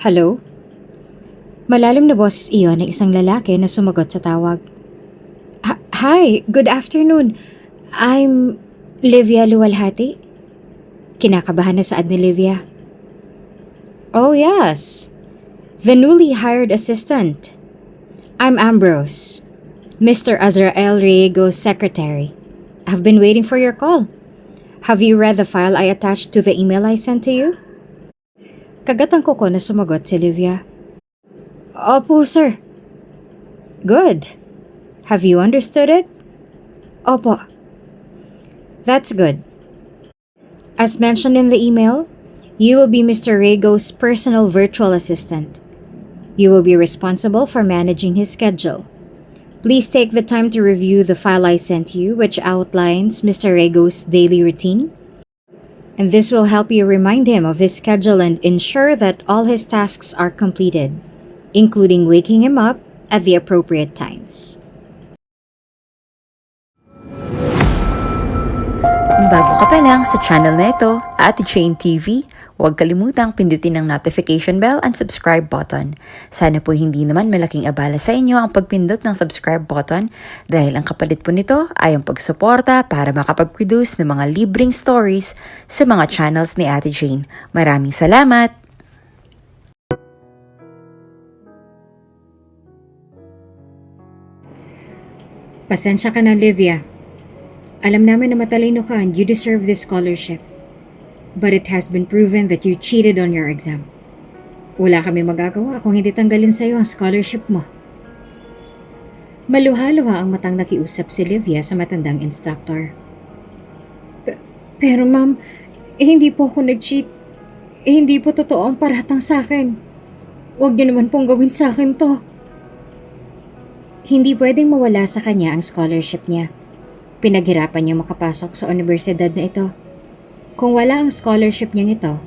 Hello? Malalim na boses iyon ng isang lalaki na sumagot sa tawag. Hi, good afternoon. I'm Livia Luwalhati. Kinakabahan na saad ni Livia. Oh yes, the newly hired assistant. I'm Ambrose, Mr. Azrael Riego's secretary. I've been waiting for your call. Have you read the file I attached to the email I sent to you? Kagatang ko na sumagot si Livia. Opo, sir. Good. Have you understood it? Opo. That's good. As mentioned in the email, you will be Mr. Rego's personal virtual assistant. You will be responsible for managing his schedule. Please take the time to review the file I sent you, which outlines Mr. Rego's daily routine. And this will help you remind him of his schedule and ensure that all his tasks are completed, including waking him up at the appropriate times. Kung bago ka pa lang sa channel na ito, Ate Jane TV, huwag kalimutang pindutin ang notification bell and subscribe button. Sana po hindi naman malaking abala sa inyo ang pagpindot ng subscribe button dahil ang kapalit po nito ay ang pagsuporta para makapag-produce ng mga libreng stories sa mga channels ni Ate Jane. Maraming salamat! Pasensya ka na, Livia. Alam namin na matalino ka and you deserve this scholarship. But it has been proven that you cheated on your exam. Wala kami magagawa kung hindi tanggalin sa'yo ang scholarship mo. Maluha-luha ang matang nakiusap si Livia sa matandang instructor. Pero ma'am, hindi po ako nag-cheat. Hindi po totoo ang paratang sa akin. Huwag niyo naman pong gawin sa akin to. Hindi pwedeng mawala sa kanya ang scholarship niya. Pinaghirapan niya makapasok sa universidad na ito. Kung wala ang scholarship niyang ito,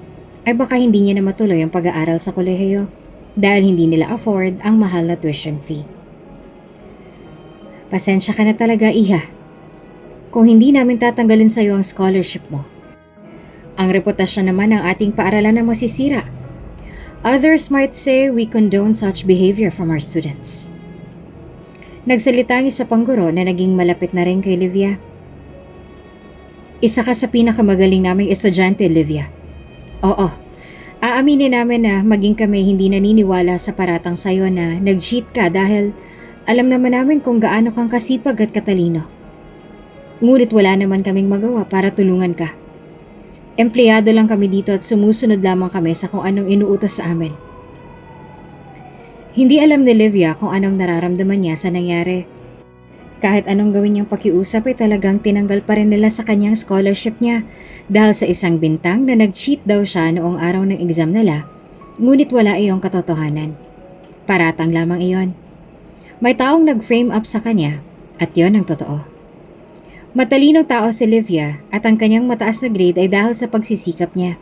ay baka hindi niya na matuloy ang pag-aaral sa kolehiyo dahil hindi nila afford ang mahal na tuition fee. Pasensya ka na talaga, Iha. Kung hindi namin tatanggalin sa iyo ang scholarship mo. Ang reputasyon naman ng ating paaralan na masisira. Others might say we condone such behavior from our students. Nagsalita ang isa pang guro na naging malapit na rin kay Livia. Isa ka sa pinakamagaling naming estudyante, Livia. Oo, aaminin namin na maging kami hindi naniniwala sa paratang sayo na nag-cheat ka dahil alam naman namin kung gaano kang kasipag at katalino. Ngunit wala naman kaming magawa para tulungan ka. Empleyado lang kami dito at sumusunod lamang kami sa kung anong inuutos sa amin. Hindi alam ni Livia kung anong nararamdaman niya sa nangyari. Kahit anong gawin niyang pakiusap ay talagang tinanggal pa rin nila sa kanyang scholarship niya dahil sa isang bintang na nag-cheat daw siya noong araw ng exam nila, ngunit wala iyong katotohanan. Paratang lamang iyon. May taong nag-frame up sa kanya at yon ang totoo. Matalinong tao si Livia at ang kanyang mataas na grade ay dahil sa pagsisikap niya.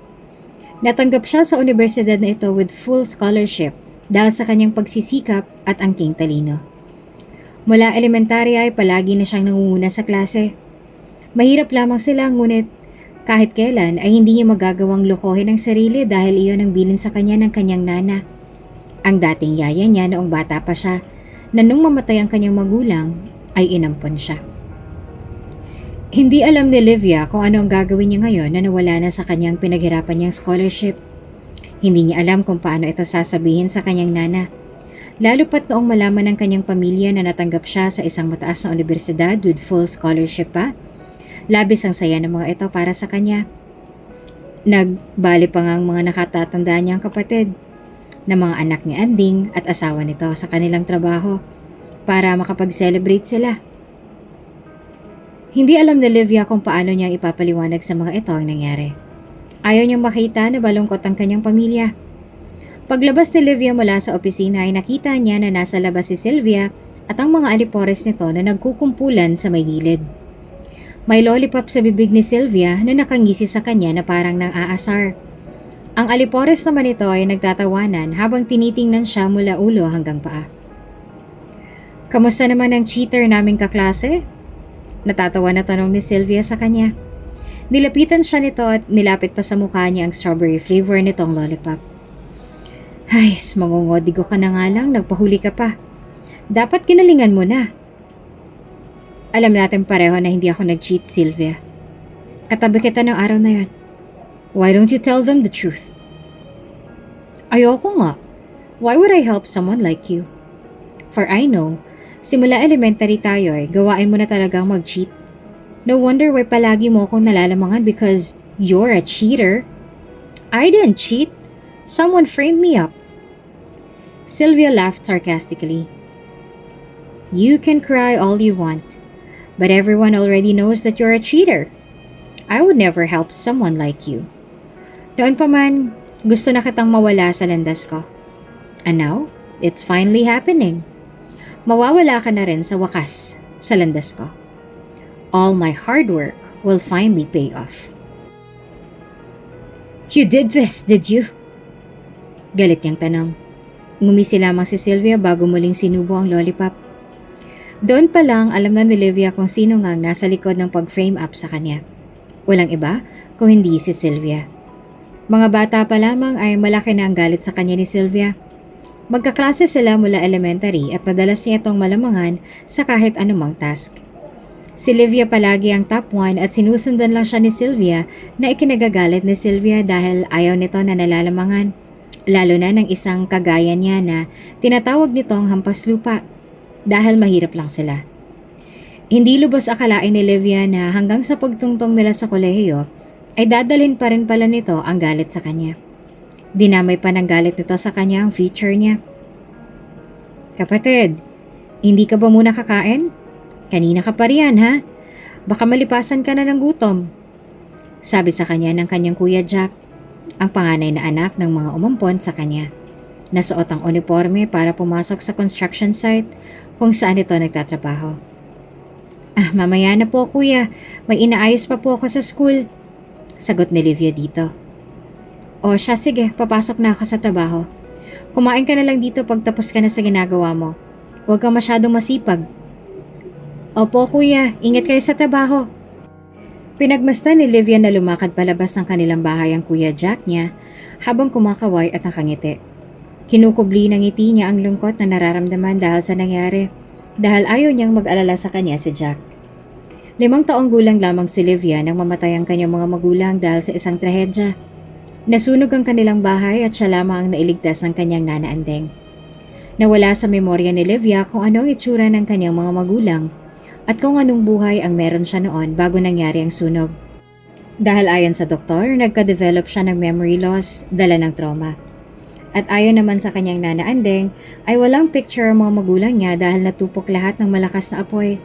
Natanggap siya sa universidad na ito with full scholarship dahil sa kanyang pagsisikap at angking talino. Mula elementarya ay palagi na siyang nangunguna sa klase. Mahirap lamang sila ngunit kahit kailan ay hindi niya magagawang lokohin ang sarili dahil iyon ang bilin sa kanya ng kanyang nana. Ang dating yaya niya noong bata pa siya na nung mamatay ang kanyang magulang ay inampon siya. Hindi alam ni Livia kung ano ang gagawin niya ngayon na nawala na sa kanyang pinaghirapan niyang scholarship. Hindi niya alam kung paano ito sasabihin sa kanyang nana. Lalo pat noong malaman ng kanyang pamilya na natanggap siya sa isang mataas na universidad with full scholarship pa. Labis ang saya ng mga ito para sa kanya. Nagbali pa nga ang mga nakatatanda niyang kapatid na mga anak ni Anding at asawa nito sa kanilang trabaho para makapag-celebrate sila. Hindi alam ni Livia kung paano niyang ipapaliwanag sa mga ito ang nangyari. Ayaw niyang makita na balungkot ang kanyang pamilya. Paglabas ni Livia mula sa opisina ay nakita niya na nasa labas si Sylvia at ang mga alipores nito na nagkukumpulan sa may gilid. May lollipop sa bibig ni Sylvia na nakangisi sa kanya na parang nang aasar. Ang alipores naman ito ay nagtatawanan habang tinitingnan siya mula ulo hanggang paa. Kamusta naman ang cheater naming kaklase? Natatawa na tanong ni Sylvia sa kanya. Nilapitan siya nito at nilapit pa sa mukha niya ang strawberry flavor nitong lollipop. Ay, mangungodigo ka na nga lang, nagpahuli ka pa. Dapat ginalingan mo na. Alam natin pareho na hindi ako nag-cheat, Sylvia. Katabi kita ng araw na yan. Why don't you tell them the truth? Ayoko nga. Why would I help someone like you? For I know, simula elementary tayo gawain mo na talagang mag-cheat. No wonder why palagi mo akong nalalamangan because you're a cheater. I didn't cheat. Someone framed me up. Sylvia laughed sarcastically. You can cry all you want, but everyone already knows that you're a cheater. I would never help someone like you. Noon pa man, gusto na kitang mawala sa landas ko. And now, it's finally happening. Mawawala ka na rin sa wakas sa landas ko. All my hard work will finally pay off. You did this, did you? Galit niyang tanong. Ngumisi lamang si Sylvia bago muling sinubo ang lollipop. Doon pa lang alam na ni Olivia kung sino nga ang nasa likod ng pag-frame up sa kanya. Walang iba kung hindi si Sylvia. Mga bata pa lamang ay malaki na ang galit sa kanya ni Sylvia. Magkaklase sila mula elementary at madalas niya itong malamangan sa kahit anumang task. Si Olivia palagi ang top 1 at sinusundan lang siya ni Sylvia na ikinagagalit ni Sylvia dahil ayaw nito na nalalamangan. Lalo na ng isang kagaya niya na tinatawag nitong hampas lupa dahil mahirap lang sila. Hindi lubos akalain ni Olivia na hanggang sa pagtungtong nila sa kolehiyo ay dadalhin pa rin pala nito ang galit sa kanya. Dinamay pa ng galit nito sa kanya ang future niya. Kapatid, hindi ka ba muna kakain? Kanina ka pa riyan ha? Baka malipasan ka na ng gutom. Sabi sa kanya ng kanyang kuya Jack, ang panganay na anak ng mga umampon sa kanya. Nasuot ang uniforme para pumasok sa construction site kung saan ito nagtatrabaho. Mamaya na po kuya, may inaayos pa po ako sa school. Sagot ni Olivia dito. O siya sige, papasok na ako sa trabaho. Kumain ka na lang dito pagtapos ka na sa ginagawa mo. Huwag kang masyadong masipag. Opo kuya, ingat kayo sa trabaho. Pinagmasdan ni Olivia na lumakad palabas ng kanilang bahay ang kuya Jack niya habang kumakaway at nakangiti. Kinukubli ng ngiti niya ang lungkot na nararamdaman dahil sa nangyari dahil ayaw niyang mag-alala sa kanya si Jack. 5 taong gulang lamang si Olivia nang mamatay ang kanyang mga magulang dahil sa isang trahedya. Nasunog ang kanilang bahay at siya lamang ang nailigtas ng kanyang nana Andeng. Nawala sa memorya ni Olivia kung ano ang itsura ng kanyang mga magulang at kung anong buhay ang meron siya noon bago nangyari ang sunog. Dahil ayon sa doktor, nagka-develop siya ng memory loss, dala ng trauma. At ayon naman sa kanyang nana Andeng, ay walang picture ang mga magulang niya dahil natupok lahat ng malakas na apoy.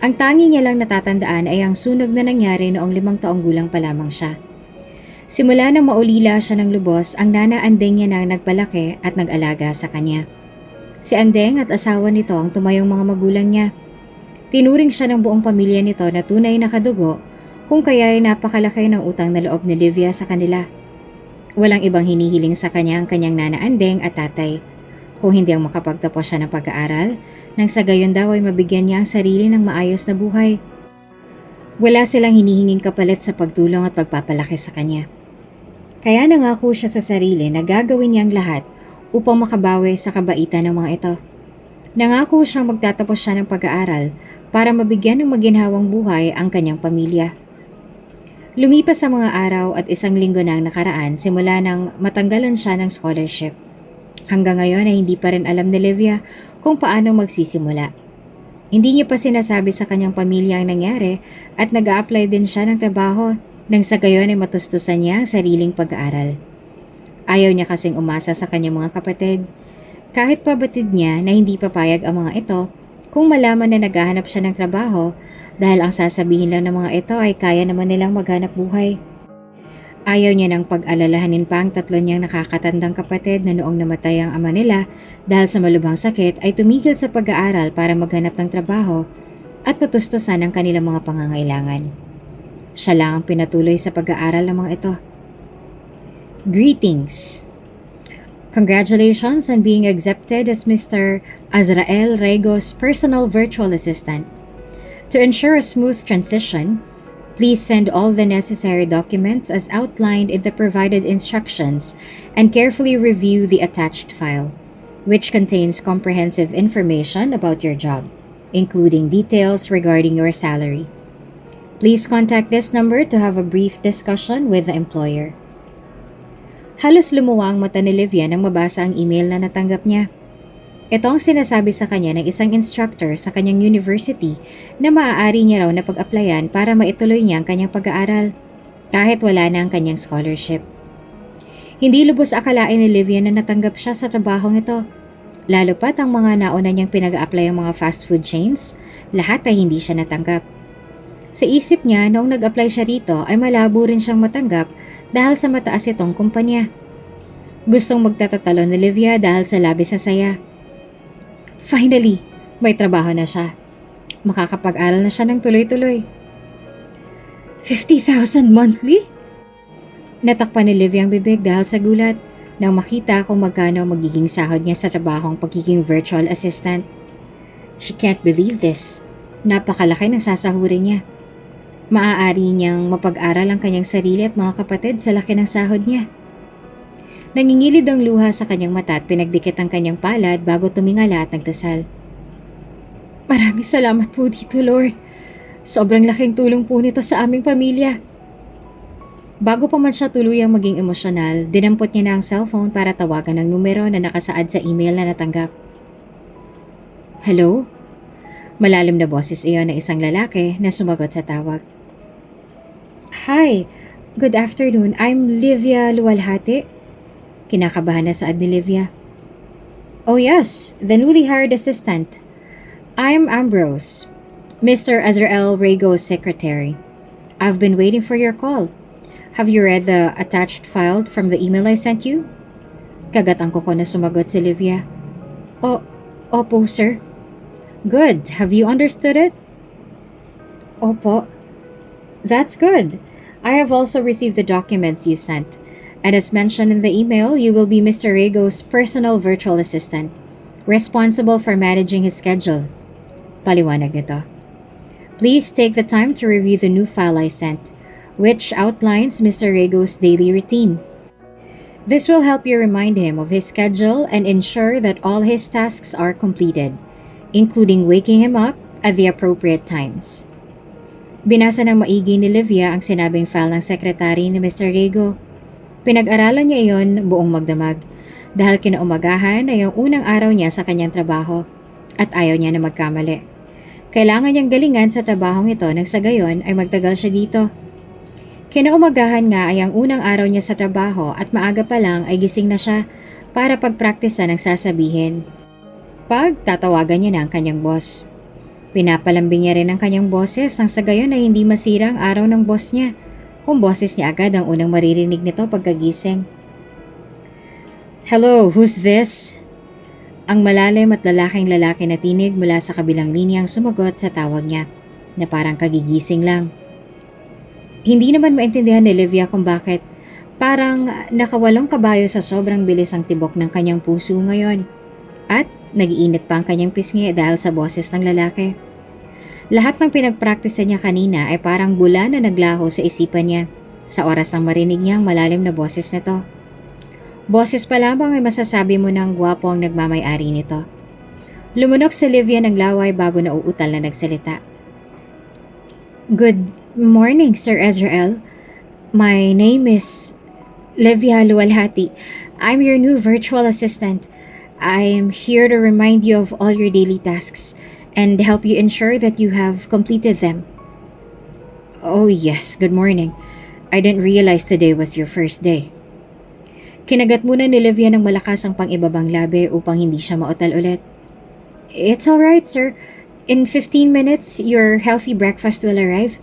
Ang tangi niya lang natatandaan ay ang sunog na nangyari noong 5 taong gulang pa lamang siya. Simula nang maulila siya ng lubos, ang nana Andeng niya na nagpalaki at nag-alaga sa kanya. Si Andeng at asawa nito ang tumayong mga magulang niya. Tinuring siya ng buong pamilya nito na tunay na kadugo kung kaya ay napakalaki ng utang na loob ni Olivia sa kanila. Walang ibang hinihiling sa kanya ang kanyang nana Andeng at tatay. Kung hindi ang makapagtapos siya ng pag-aaral, nang sa gayon daw ay mabigyan niya ang sarili ng maayos na buhay. Wala silang hinihinging kapalit sa pagtulong at pagpapalaki sa kanya. Kaya nangako siya sa sarili na gagawin niya ang lahat upang makabawi sa kabaitan ng mga ito. Nangako siyang magtatapos siya ng pag-aaral para mabigyan ng maginhawang buhay ang kanyang pamilya. Lumipas sa mga araw at 1 linggo na ang nakaraan simula nang matanggalan siya ng scholarship. Hanggang ngayon ay hindi pa rin alam ni Olivia kung paano magsisimula. Hindi niya pa sinasabi sa kanyang pamilya ang nangyari at nag-a-apply din siya ng trabaho nang sa gayon ay matustusan niya ang sariling pag-aaral. Ayaw niya kasing umasa sa kanyang mga kapatid. Kahit pabatid niya na hindi papayag ang mga ito kung malaman na naghahanap siya ng trabaho dahil ang sasabihin lang ng mga ito ay kaya naman nilang maghanap buhay. Ayaw niya nang pag-alalahanin pa ang 3 niyang nakakatandang kapatid na noong namatay ang ama nila dahil sa malubhang sakit ay tumigil sa pag-aaral para maghanap ng trabaho at matustusan ang kanilang mga pangangailangan. Siya lang ang pinatuloy sa pag-aaral ng mga ito. Greetings! Congratulations on being accepted as Mr. Azrael Rego's personal virtual assistant. To ensure a smooth transition, Please send all the necessary documents as outlined in the provided instructions and carefully review the attached file, which contains comprehensive information about your job, including details regarding your salary. Please contact this number to have a brief discussion with the employer. Halos lumuwa ang mata ni Livia nang mabasa ang email na natanggap niya. Ito ang sinasabi sa kanya ng isang instructor sa kanyang university na maaari niya raw na pag-applyan para maituloy niya ang kanyang pag-aaral, kahit wala na ang kanyang scholarship. Hindi lubos akalain ni Livia na natanggap siya sa trabahong ito. Lalo pat ang mga nauna niyang pinag-a-apply ang mga fast food chains, lahat ay hindi siya natanggap. Sa isip niya, noong nag-apply siya rito ay malabo rin siyang matanggap dahil sa mataas itong kumpanya. Gustong magtatatalo ni Livia dahil sa labis na saya. Finally, may trabaho na siya. Makakapag-aral na siya ng tuloy-tuloy. 50,000 monthly? Natakpan ni Livia ang bibig dahil sa gulat nang makita kung magkano magiging sahod niya sa trabahong pagiging virtual assistant. She can't believe this. Napakalaki ng sasahurin niya. Maaari niyang mapag-aral ang kanyang sarili at mga kapatid sa laki ng sahod niya. Nangingilid ang luha sa kanyang mata at pinagdikit ang kanyang palad bago tumingala at nagdasal. Maraming salamat po dito, Lord. Sobrang laking tulong po nito sa aming pamilya. Bago pa man siya tuluyang maging emosyonal, dinampot niya na ang cellphone para tawagan ang numero na nakasaad sa email na natanggap. Hello? Malalim na boses iyon ng isang lalaki na sumagot sa tawag. Hi, good afternoon. I'm Livia Luwalhati. Kinakabahan na saad ni Livia. Oh yes, the newly hired assistant. I'm Ambrose, Mr. Azrael Rego's secretary. I've been waiting for your call. Have you read the attached file from the email I sent you? Kagatang ko na sumagot si Livia. Opo, sir. Good. Have you understood it? Opo. That's good. I have also received the documents you sent. And as mentioned in the email, you will be Mr. Rego's personal virtual assistant, responsible for managing his schedule. Paliwanag nito. Please take the time to review the new file I sent, which outlines Mr. Rego's daily routine. This will help you remind him of his schedule and ensure that all his tasks are completed, including waking him up at the appropriate times. Binasa ng maigi ni Livia ang sinabing file ng sekretary ni Mr. Rego. Pinag-aralan niya iyon buong magdamag dahil kinaumagahan ay ang unang araw niya sa kanyang trabaho at ayaw niya na magkamali. Kailangan niyang galingan sa trabahong ito nang sa gayon ay magtagal siya dito. Kinaumagahan nga ay ang unang araw niya sa trabaho at maaga pa lang ay gising na siya para pagpraktisa ng sasabihin. Tatawagan niya na ang kanyang boss. Pinapalambing niya rin ang kanyang boses nang sa gayon ay hindi masira ang araw ng boss niya. Kung boses niya agad ang unang maririnig nito pagkagising. Hello, who's this? Ang malalim at lalaking lalaki na tinig mula sa kabilang linyang sumagot sa tawag niya, na parang kagigising lang. Hindi naman maintindihan ni Livia kung bakit. Parang nakawalong kabayo sa sobrang bilis ang tibok ng kanyang puso ngayon. At nag-iinit pa ang kanyang pisngi dahil sa boses ng lalaki. Lahat ng pinagpraktisa niya kanina ay parang bula na naglaho sa isipan niya sa oras ng marinig niya ang malalim na boses nito. Boses pa lamang ay masasabi mo ng gwapo ang nagmamay-ari nito. Lumunok si Livia ng laway bago nauutal na nagsalita. Good morning, Sir Azrael. My name is Livia Luwalhati. I'm your new virtual assistant. I am here to remind you of all your daily tasks and help you ensure that you have completed them. Oh yes, good morning. I didn't realize today was your first day. Kinagat muna ni Livia ng malakas ang pang-ibabang labi upang hindi siya mautal ulit. It's alright, sir. In 15 minutes, your healthy breakfast will arrive.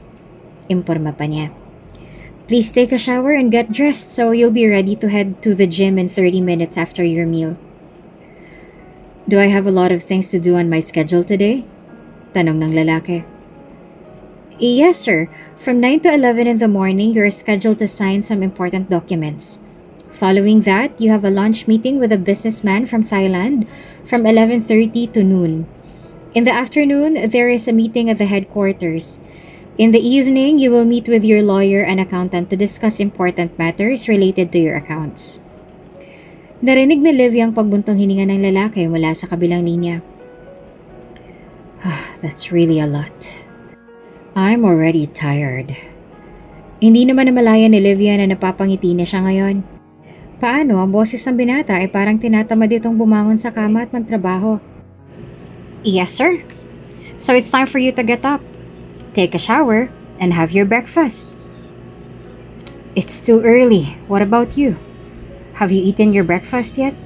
Imporma pa niya. Please take a shower and get dressed so you'll be ready to head to the gym in 30 minutes after your meal. Do I have a lot of things to do on my schedule today? Tanong ng lalaki. Yes, sir. From 9 to 11 in the morning, you're scheduled to sign some important documents. Following that, you have a lunch meeting with a businessman from Thailand from 11:30 to noon. In the afternoon, there is a meeting at the headquarters. In the evening, you will meet with your lawyer and accountant to discuss important matters related to your accounts. Narinig ni Livia ang pagbuntong hininga ng lalaki mula sa kabilang linya. That's really a lot. I'm already tired. Hindi naman namalaya ni Livia na napapangiti na siya ngayon. Paano ang boses ng binata ay parang tinatamad itong bumangon sa kama at magtrabaho. Yes, sir. So it's time for you to get up, take a shower, and have your breakfast. It's too early. What about you? Have you eaten your breakfast yet?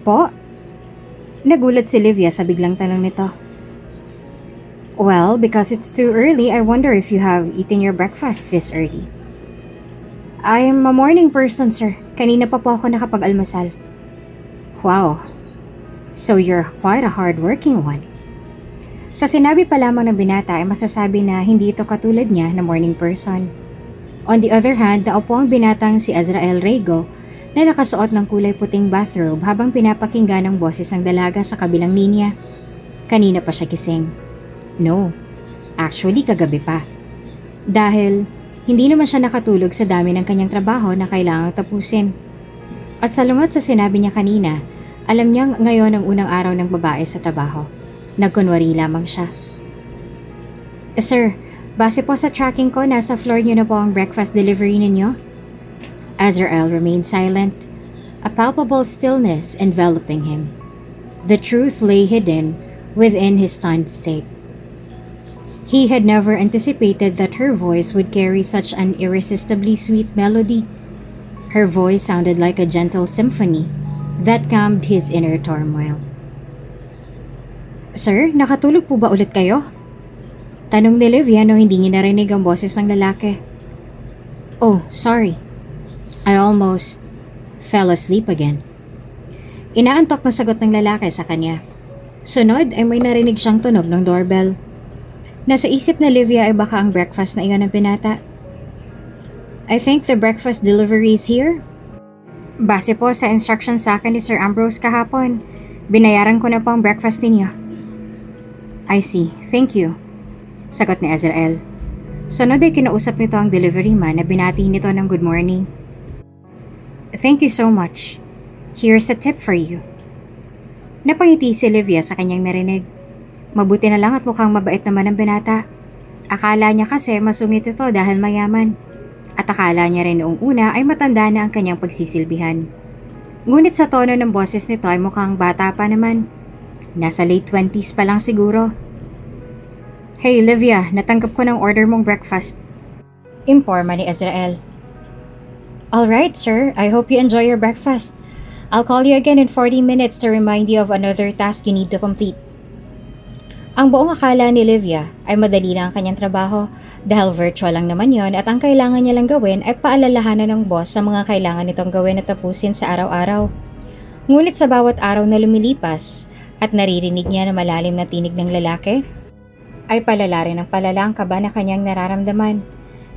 Po? Nagulat si Livia sa biglang tanong nito. Well, because it's too early, I wonder if you have eaten your breakfast this early. I am a morning person, sir. Kanina pa po ako nakapag-almusal. Wow. So you're quite a hard-working one. Sa sinabi pa lamang ng binata ay masasabi na hindi ito katulad niya na morning person. On the other hand, naupo ang binatang si Azrael Rego na nakasuot ng kulay puting bathrobe habang pinapakinggan ang boses ng dalaga sa kabilang linya. Kanina pa siya gising. No, actually kagabi pa. Dahil hindi naman siya nakatulog sa dami ng kanyang trabaho na kailangang tapusin. At salungat sa sinabi niya kanina, alam niyang ngayon ang unang araw ng babae sa trabaho. Nagkunwari lamang siya. Sir, base po sa tracking ko, nasa floor niyo na po ang breakfast delivery ninyo? Azrael remained silent, a palpable stillness enveloping him. The truth lay hidden within his stunned state. He had never anticipated that her voice would carry such an irresistibly sweet melody. Her voice sounded like a gentle symphony that calmed his inner turmoil. Sir, nakatulog po ba ulit kayo? Tanong ni Livia no hindi niya narinig ang boses ng lalaki. Oh, sorry. I almost fell asleep again. Inaantok na sagot ng lalaki sa kanya. Sunod ay may narinig siyang tunog ng doorbell. Nasa isip na Livia ay baka ang breakfast na iyon ng binata. I think the breakfast delivery is here. Base po sa instructions sa akin ni Sir Ambrose kahapon, binayaran ko na po ang breakfast ninyo. I see, thank you. Sagot ni Azrael. Sunod ay kinausap nito ang delivery man na binati nito ng good morning. Thank you so much. Here's a tip for you. Napangiti si Livia sa kanyang narinig. Mabuti na lang at mukhang mabait naman ang binata. Akala niya kasi masungit ito dahil mayaman. At akala niya rin noong una ay matanda na ang kanyang pagsisilbihan. Ngunit sa tono ng boses nito ay mukhang bata pa naman. Nasa late 20s pa lang siguro. Hey Livia, natanggap ko ng order mong breakfast. Imporma ni Azrael. Alright sir, I hope you enjoy your breakfast. I'll call you again in 40 minutes to remind you of another task you need to complete. Ang buong akala ni Livia ay madali lang ang kanyang trabaho dahil virtual lang naman yon at ang kailangan niya lang gawin ay paalalahanan ng boss sa mga kailangan nitong gawin at tapusin sa araw-araw. Ngunit sa bawat araw na lumilipas at naririnig niya na malalim na tinig ng lalaki, ay palala rin ang palala ang kaba na kanyang nararamdaman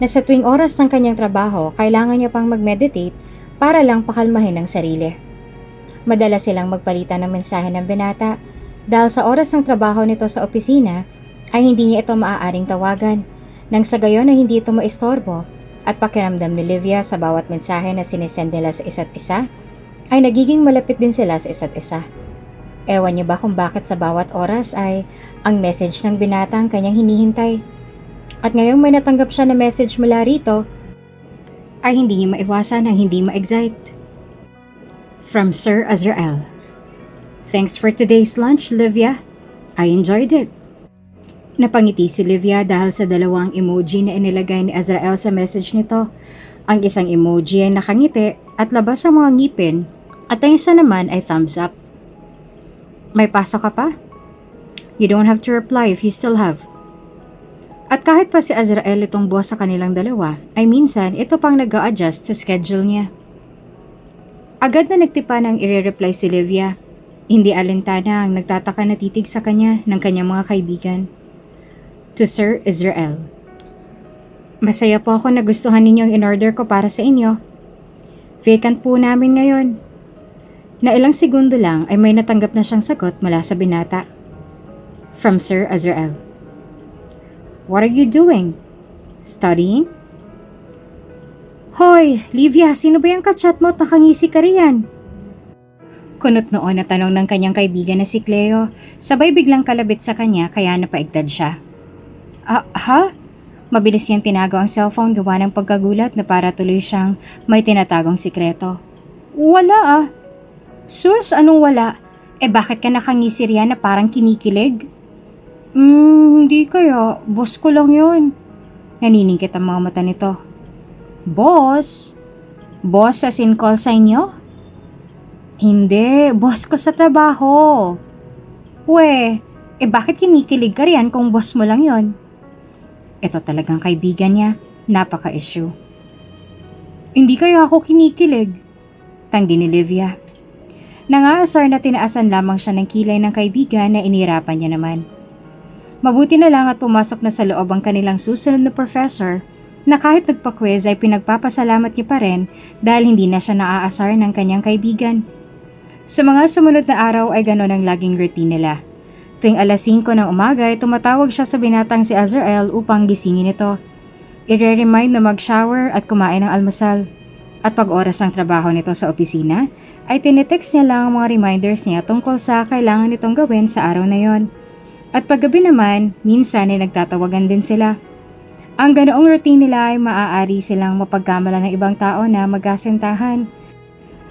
na sa tuwing oras ng kanyang trabaho kailangan niya pang mag-meditate para lang pakalmahin ang sarili. Madalas silang magpalitan ng mensahe ng binata dahil sa oras ng trabaho nito sa opisina ay hindi niya ito maaaring tawagan nang sa gayon ay hindi ito maistorbo at pakiramdam ni Livia sa bawat mensahe na sinisend nila sa isa't isa ay nagiging malapit din sila sa isa't isa. Ewan niyo ba kung bakit sa bawat oras ay ang message ng binata ang kanyang hinihintay. At ngayong may natanggap siya na message mula rito ay hindi niya maiwasan ang hindi ma-excite. From Sir Azrael. Thanks for today's lunch, Livia. I enjoyed it. Napangiti si Livia dahil sa dalawang emoji na inilagay ni Azrael sa message nito. Ang isang emoji ay nakangiti at labas ang mga ngipin at ang isa naman ay thumbs up. May pasok ka pa? You don't have to reply if you still have. At kahit pa si Azrael itong boss sa kanilang dalawa, ay minsan ito pang nag-a-adjust sa schedule niya. Agad na nagtipa ng i-reply si Livia. Hindi alintana ang nagtataka na titig sa kanya ng kanyang mga kaibigan. To Sir Azrael. Masaya po ako na gustuhan ninyo ang in-order ko para sa inyo. Vacant po namin ngayon. Na ilang segundo lang ay may natanggap na siyang sagot mula sa binata. From Sir Azrael. What are you doing? Studying? Hoy, Livia, sino ba yung kachat mo at nakangisi ka riyan? Kunot noon na tanong ng kanyang kaibigan na si Cleo, sabay biglang kalabit sa kanya kaya napaigtad siya. Ha? Mabilis niyang tinago ang cellphone gawa ng pagkagulat na para tuloy siyang may tinatagong sikreto. Wala. Sus, anong wala? Bakit ka nakangisi riyan na parang kinikilig? Hindi kaya. Boss ko lang yun. Naniningkit ang mga mata nito. Boss? Boss as in call sign nyo? Hindi, boss ko sa trabaho. Bakit kinikilig ka riyan kung boss mo lang yon? Ito talagang kaibigan niya, napaka-issue. Hindi kaya ako kinikilig? Tanggi ni Livia. Nangaasar na tinaasan lamang siya ng kilay ng kaibigan na inirapan niya naman. Mabuti na lang at pumasok na sa loob ang kanilang susunod na professor na kahit nagpa-quiz ay pinagpapasalamat niya pa rin dahil hindi na siya naaasar ng kanyang kaibigan. Sa mga sumunod na araw ay gano'n ang laging routine nila. Tuwing alas 5 ng umaga ay tumatawag siya sa binatang si Azrael upang gisingin ito. I-remind na mag-shower at kumain ng almusal. At pag oras ng trabaho nito sa opisina, ay tinitext niya lang ang mga reminders niya tungkol sa kailangan nitong gawin sa araw na yon. At paggabi naman, minsan ay nagtatawagan din sila. Ang ganoong routine nila ay maaari silang mapagkamalan ng ibang tao na magkasintahan.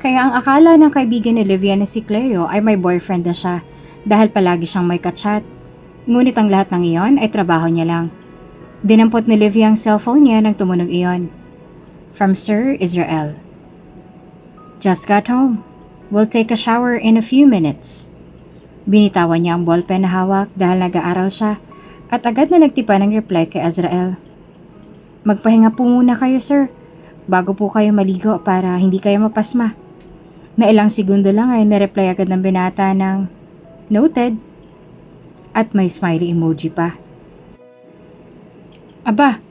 Kaya ang akala ng kaibigan ni Livia na si Cleo ay may boyfriend na siya dahil palagi siyang may kachat. Ngunit ang lahat ng iyon ay trabaho niya lang. Dinampot ni Livia ang cellphone niya nang tumunog iyon. From Sir Israel. Just got home. We'll take a shower in a few minutes. Binitawan niya ang ballpen na hawak dahil nag-aaral siya at agad na nagtipa ng reply kay Azrael. Magpahinga po muna kayo, sir, bago po kayo maligo para hindi kayo mapasma. Na ilang segundo lang ay nareply agad ng binata ng noted at may smiley emoji pa. Aba,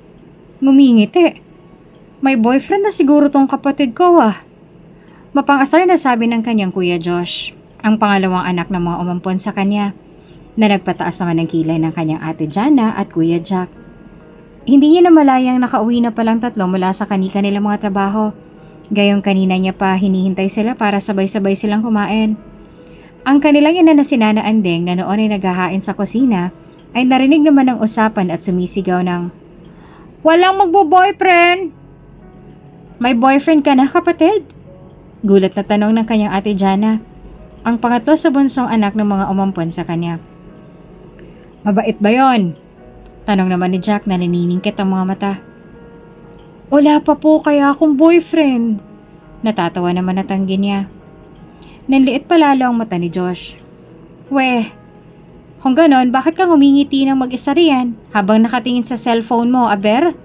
ngumingiti. May boyfriend na siguro tong kapatid ko Mapang-asar na sabi ng kanyang kuya Josh, ang pangalawang anak ng mga umampon sa kanya, na nagpataas naman ng kilay ng kanyang ate Jana at kuya Jack. Hindi niya namalayang nakauwi na palang tatlo mula sa kanilang mga trabaho. Gayong kanina niya pa hinihintay sila para sabay-sabay silang kumain. Ang kanilang ina na si Nana Andeng na noon ay naghahain sa kusina ay narinig naman ng usapan at sumisigaw ng, "Walang magbo-boyfriend!" "May boyfriend ka na, kapatid?" Gulat na tanong ng kanyang ate Jana, ang pangatlo sa bunsong anak ng mga umampon sa kanya. "Mabait ba yon?" Tanong naman ni Jack na naniningkit ang mga mata. "Wala pa po kaya akong boyfriend." Natatawa naman na tanggi niya. Nanliit pa lalo ang mata ni Josh. Kung ganon, bakit kang humingiti ng mag-isa riyan habang nakatingin sa cellphone mo, aber?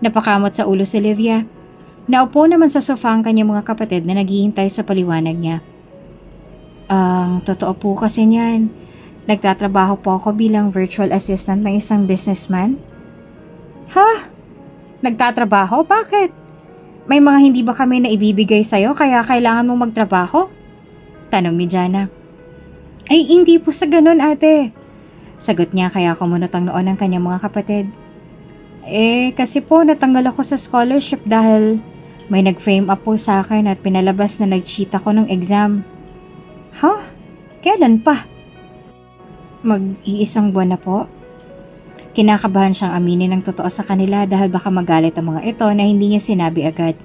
Napakamot sa ulo si Livia. Naupo naman sa sofa ang kanyang mga kapatid na naghihintay sa paliwanag niya. Totoo po kasi niyan. Nagtatrabaho po ako bilang virtual assistant ng isang businessman. Ha? Nagtatrabaho? Bakit? May mga hindi ba kami na ibibigay sa'yo kaya kailangan mong magtrabaho? Tanong ni Jana. Ay, hindi po sa ganun, ate. Sagot niya kaya kumunot ang noon ng kanyang mga kapatid. Kasi po natanggal ako sa scholarship dahil may nag-frame up po sa akin at pinalabas na nag-cheat ako ng exam. Ha? Kailan pa? Mag-iisang buwan na po. Kinakabahan siyang aminin ng totoo sa kanila dahil baka magalit ang mga ito na hindi niya sinabi agad.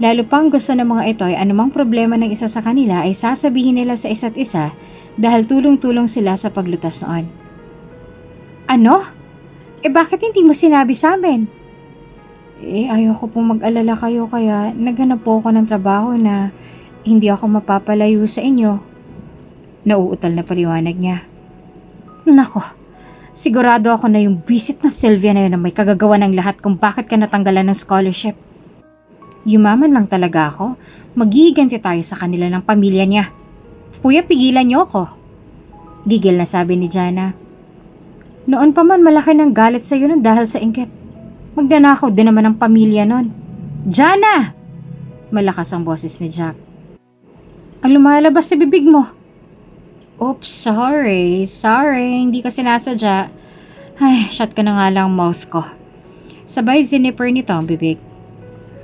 Lalo pang gusto ng mga ito ay anumang problema ng isa sa kanila ay sasabihin nila sa isa't isa dahil tulong-tulong sila sa paglutas noon. Ano? Bakit hindi mo sinabi sa amin? Ayoko pong mag-alala kayo kaya naghanap po ako ng trabaho na hindi ako mapapalayo sa inyo. Nauutal na paliwanag niya. Nako, sigurado ako na yung bisit na Sylvia na yun na may kagagawa ng lahat kung bakit ka natanggalan ng scholarship. Yumaman lang talaga ako, maghihiganti tayo sa kanila ng pamilya niya. Kuya, pigilan niyo ako. Gigil na sabi ni Jana. Noon pa man malaki ng galit sa iyo nun dahil sa inggit. Magnanakaw din naman ang pamilya nun. Jana! Malakas ang boses ni Jack. Ang lumalabas sa bibig mo. Oops, sorry. Hindi ko sinasadya. Ay, shut ko na nga lang mouth ko. Sabay zinipper nito ang bibig.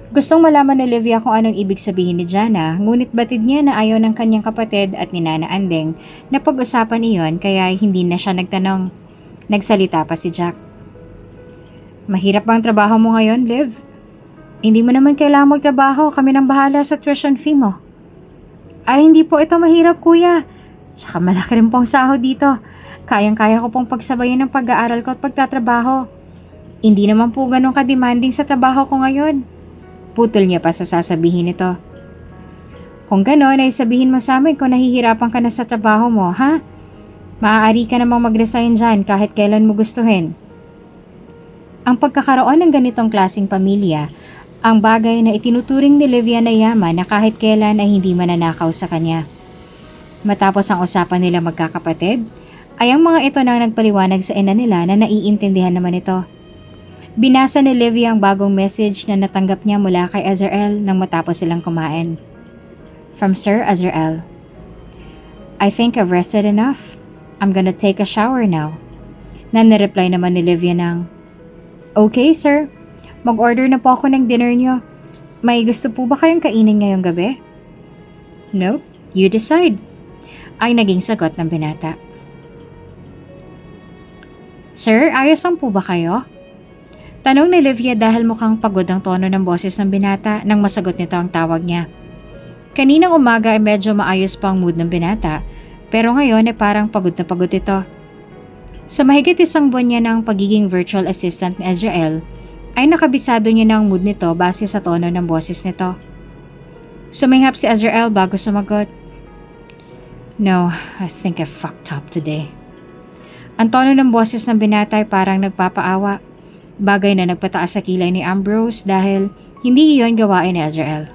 Gustong malaman ni Olivia kung anong ibig sabihin ni Jana, ngunit batid niya na ayaw ng kanyang kapatid at ni Nana Andeng na pag-usapan iyon kaya hindi na siya nagtanong. Nagsalita pa si Jack. Mahirap bang trabaho mo ngayon, Liv? Hindi mo naman kailangan magtrabaho, kami nang bahala sa tuition fee mo. Ay, hindi po ito mahirap, kuya. Tsaka malaki rin pong sahod dito. Kayang-kaya ko pong pagsabayin ng pag-aaral ko at pagtatrabaho. Hindi naman po ganun ka-demanding sa trabaho ko ngayon. Putol niya pa sa sasabihin nito. Kung gano'n ay sabihin mo sa amin kung nahihirapan ka na sa trabaho mo, ha? Maaari ka namang mag-resign dyan kahit kailan mo gustuhin. Ang pagkakaroon ng ganitong klaseng pamilya, ang bagay na itinuturing ni Olivia na yaman na kahit kailan ay hindi mananakaw sa kanya. Matapos ang usapan nila magkakapatid, ay ang mga ito nang nagpaliwanag sa ina nila na naiintindihan naman ito. Binasa ni Olivia ang bagong message na natanggap niya mula kay Azrael nang matapos silang kumain. From Sir Azrael. I think I've rested enough. I'm gonna take a shower now. Nanireply naman ni Olivia ng, Okay, sir. Mag-order na po ako ng dinner niyo. May gusto po ba kayong kainin ngayong gabi? Nope, you decide. Ay naging sagot ng binata. Sir, ayos lang po ba kayo? Tanong ni Olivia dahil mukhang pagod ang tono ng boses ng binata nang masagot nito ang tawag niya. Kaninang umaga ay medyo maayos pa ang mood ng binata, pero ngayon ay parang pagod na pagod ito. Sa mahigit isang buwan niya ng pagiging virtual assistant ni Azrael, ay nakabisado niya na ang mood nito base sa tono ng boses nito. Suminghap si Azrael bago sumagot. No, I think I fucked up today. Ang tono ng boses ng binata ay parang nagpapaawa, bagay na nagpataas sa kilay ni Ambrose dahil hindi iyon gawain ni Azrael.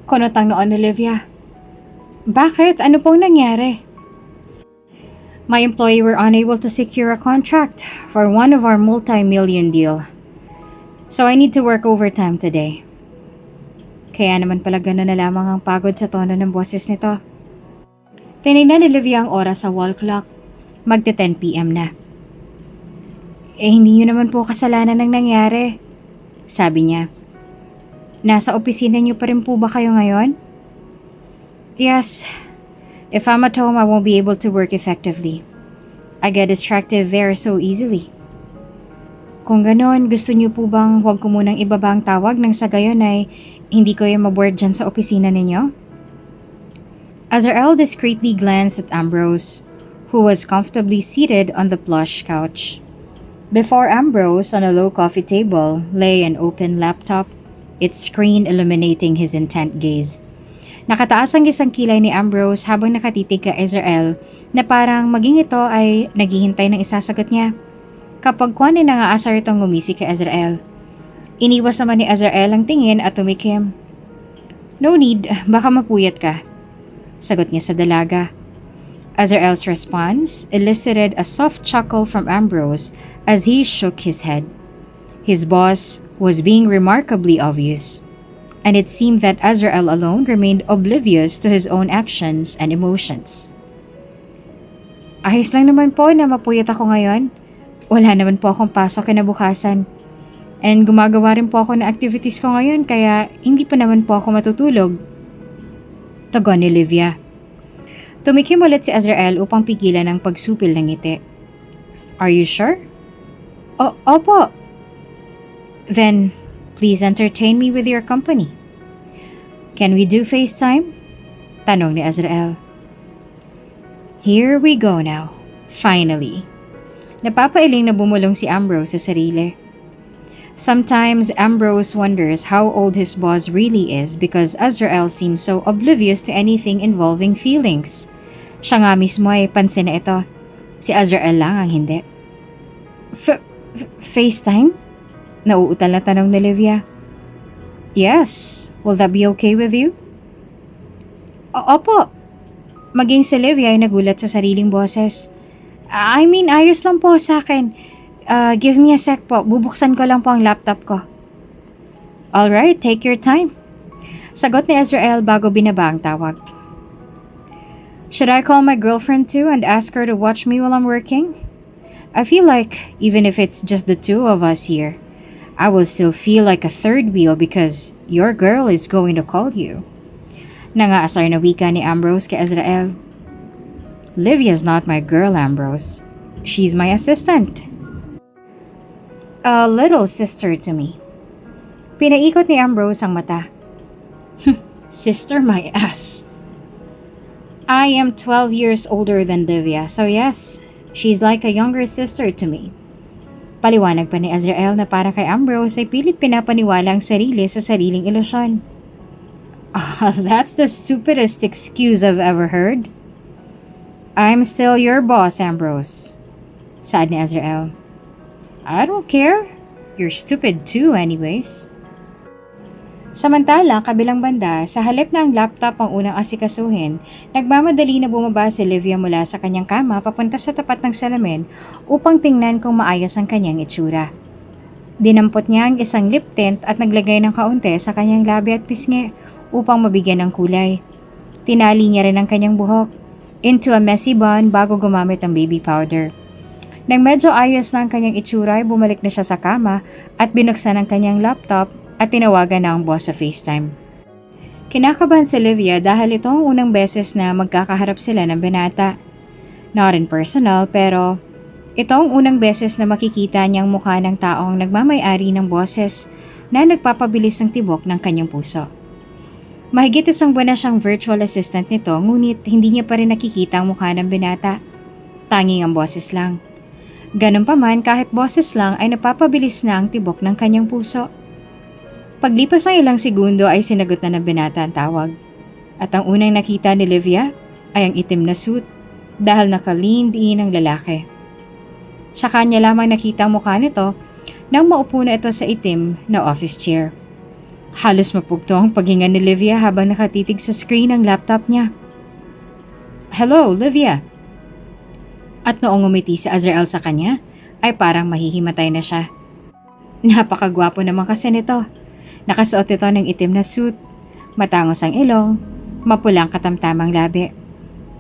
Kunotang noon ni Olivia. Bakit? Ano pong nangyari? My employee were unable to secure a contract for one of our multi-million deal. So I need to work overtime today. Kaya naman pala gano'n na lamang ang pagod sa tono ng boses nito. Tinignan ni Olivia ang oras sa wall clock. Magte-10 p.m. na. Hindi niyo naman po kasalanan ng nangyari. Sabi niya. Nasa opisina niyo pa rin po ba kayo ngayon? Yes. If I'm at home, I won't be able to work effectively. I get distracted there so easily. Kung ganon, gusto niyo po bang huwag ko munang ibaba ang tawag nang sa gayon ay hindi ko yung maboard dyan sa opisina ninyo? Azrael discreetly glanced at Ambrose, who was comfortably seated on the plush couch. Before Ambrose, on a low coffee table, lay an open laptop, its screen illuminating his intent gaze. Nakataas ang isang kilay ni Ambrose habang nakatitig kay Azrael na parang maging ito ay naghihintay ng isasagot niya. Kapag kuwanin na nga asar itong ngumisi kay Azrael. Iniwas naman ni Azrael ang tingin at tumikim. No need, baka mapuyat ka. Sagot niya sa dalaga. Azrael's response elicited a soft chuckle from Ambrose as he shook his head. His boss was being remarkably obvious, and it seemed that Azrael alone remained oblivious to his own actions and emotions. Ayos lang naman po na mapuyat ako ngayon. Wala naman po akong pasok kinabukasan. And gumagawa rin po ako ng activities ko ngayon kaya hindi pa naman po ako matutulog. Tugon ni Olivia. Tumikim ulit si Azrael upang pigilan ang pagsupil ng ngiti. Are you sure? Opo. Then, please entertain me with your company. Can we do FaceTime? Tanong ni Azrael. Here we go now. Finally. Napapailing na bumulong si Ambrose sa sarili. Sometimes Ambrose wonders how old his boss really is because Azrael seems so oblivious to anything involving feelings. Siya nga mismo ay pansin na ito. Si Azrael lang ang hindi. FaceTime? Nauutal na tanong ni Olivia. Yes. Will that be okay with you? Opo. Maging si Olivia ay nagulat sa sariling boses. I mean, ayos lang po sa akin. Give me a sec po. Bubuksan ko lang po ang laptop ko. Alright, take your time. Sagot ni Azrael bago binaba ang tawag. Should I call my girlfriend too and ask her to watch me while I'm working? I feel like even if it's just the two of us here, I will still feel like a third wheel because your girl is going to call you. Nangaasar na wika ni Ambrose kay Azrael. Livia's not my girl, Ambrose. She's my assistant. A little sister to me. Pinaikot ni Ambrose ang mata. Sister my ass. I am 12 years older than Livia, so yes, she's like a younger sister to me. Paliwanag pa ni Azrael na para kay Ambrose ay pilit pinapaniwala ang sarili sa sariling ilusyon. That's the stupidest excuse I've ever heard. I'm still your boss, Ambrose. Saad ni Azrael. I don't care. You're stupid too anyways. Samantala, kabilang banda, sa halip na ang laptop ang unang asikasuhin, nagmamadali na bumaba si Livia mula sa kanyang kama papunta sa tapat ng salamin upang tingnan kung maayos ang kanyang itsura. Dinampot niya ang isang lip tint at naglagay ng kaunti sa kanyang labi at pisngi upang mabigyan ng kulay. Tinali niya rin ang kanyang buhok into a messy bun bago gumamit ng baby powder. Nang medyo ayos na ang kanyang itsura ay bumalik na siya sa kama at binuksan ang kanyang laptop at tinawagan na ang boss sa FaceTime. Kinakabahan si Livia dahil ito ang unang beses na magkakaharap sila ng binata. Not in personal pero ito ang unang beses na makikita niyang mukha ng taong nagmamay-ari ng boses na nagpapabilis ng tibok ng kanyang puso. Mahigit isang buwan na siyang virtual assistant nito ngunit hindi niya pa rin nakikita ang mukha ng binata. Tanging ang boses lang. Ganun pa man kahit boses lang ay napapabilis na ang tibok ng kanyang puso. Paglipas ng ilang segundo ay sinagot na ng binata ang tawag. At ang unang nakita ni Livia ay ang itim na suit dahil naka-leaned in ang lalaki. Sa kanya lamang nakita ang mukha nito nang maupo na ito sa itim na office chair. Halos mapugto ang paghinga ni Livia habang nakatitig sa screen ng laptop niya. Hello, Livia. At noong umiti si Azrael sa kanya, ay parang mahihimatay na siya. Napakagwapo naman kasi nito. Nakasuot ito ng itim na suit, matangos ang ilong, mapulang katamtamang labi.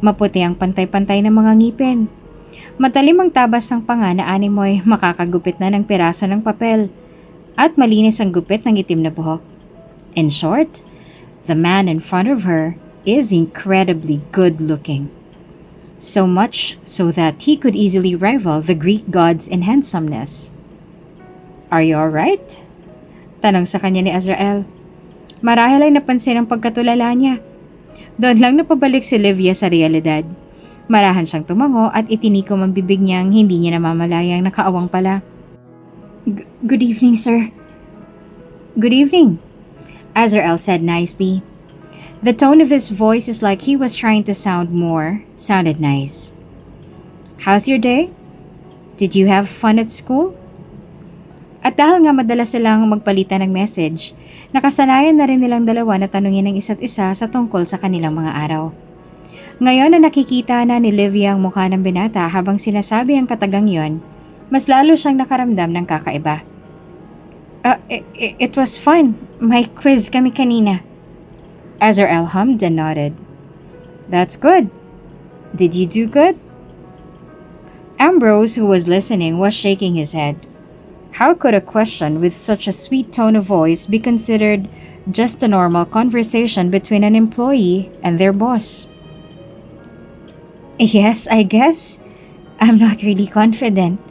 Maputi ang pantay-pantay ng mga ngipin. Matalim ang tabas ng panga na animoy makakagupit na ng piraso ng papel. At malinis ang gupit ng itim na buhok. In short, the man in front of her is incredibly good looking. So much so that he could easily rival the Greek gods in handsomeness. Are you alright? Tanong sa kanya ni Azrael. Marahil ay napansin ang pagkatulala niya. Doon lang napabalik si Livia sa realidad. Marahan siyang tumango at itinikom ang bibig niyang hindi niya namamalayang nakaawang pala. Good evening, sir. Good evening, Azrael said nicely. The tone of his voice is like he was trying to sounded nice. How's your day? Did you have fun at school? At dahil nga madalas silang magpalitan ng message, nakasanayan na rin nilang dalawa na tanungin ng isa't isa sa tungkol sa kanilang mga araw. Ngayon na nakikita na ni Livia ang mukha ng binata habang sinasabi ang katagang yon, mas lalo siyang nakaramdam ng kakaiba. It was fun. May quiz kami kanina. Azrael hummed and nodded. That's good. Did you do good? Ambrose, who was listening, was shaking his head. How could a question with such a sweet tone of voice be considered just a normal conversation between an employee and their boss? Yes, I guess. I'm not really confident.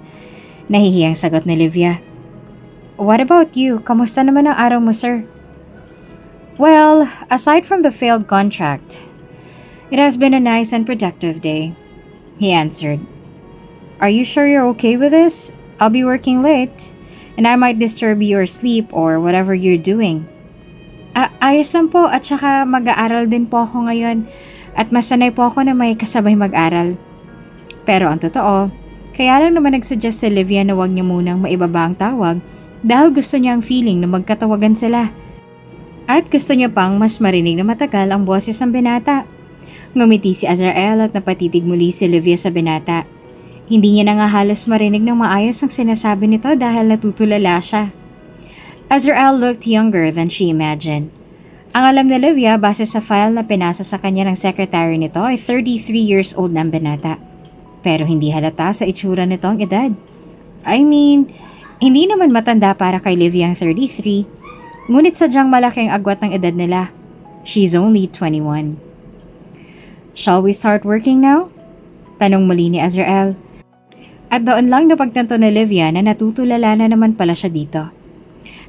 Nahihiyang sagot ni Livia. What about you? Kamusta naman ang araw mo, sir? Well, aside from the failed contract, it has been a nice and productive day, he answered. Are you sure you're okay with this? I'll be working late, and I might disturb your sleep or whatever you're doing. Ayos lang po at saka mag-aaral din po ako ngayon at masanay po ako na may kasabay mag-aral. Pero ang totoo, kaya lang naman nagsuggest si Livia na huwag niya munang maibaba ang tawag dahil gusto niya ang feeling na magkatawagan sila. At gusto niya pang mas marinig na matagal ang boses ng binata. Ngumiti si Azrael at napatitig muli si Livia sa binata. Hindi niya na nga halos marinig ng maayos ang sinasabi nito dahil natutulala siya. Azrael looked younger than she imagined. Ang alam ni Livia base sa file na pinasa sa kanya ng secretary nito ay 33 years old na ang binata. Pero hindi halata sa itsura nitong edad. I mean, hindi naman matanda para kay Livia ang 33, ngunit sadyang malaking agwat ng edad nila. She's only 21. Shall we start working now? Tanong muli ni Azrael. At doon lang napagtanto ni Livia na natutulala na naman pala siya dito.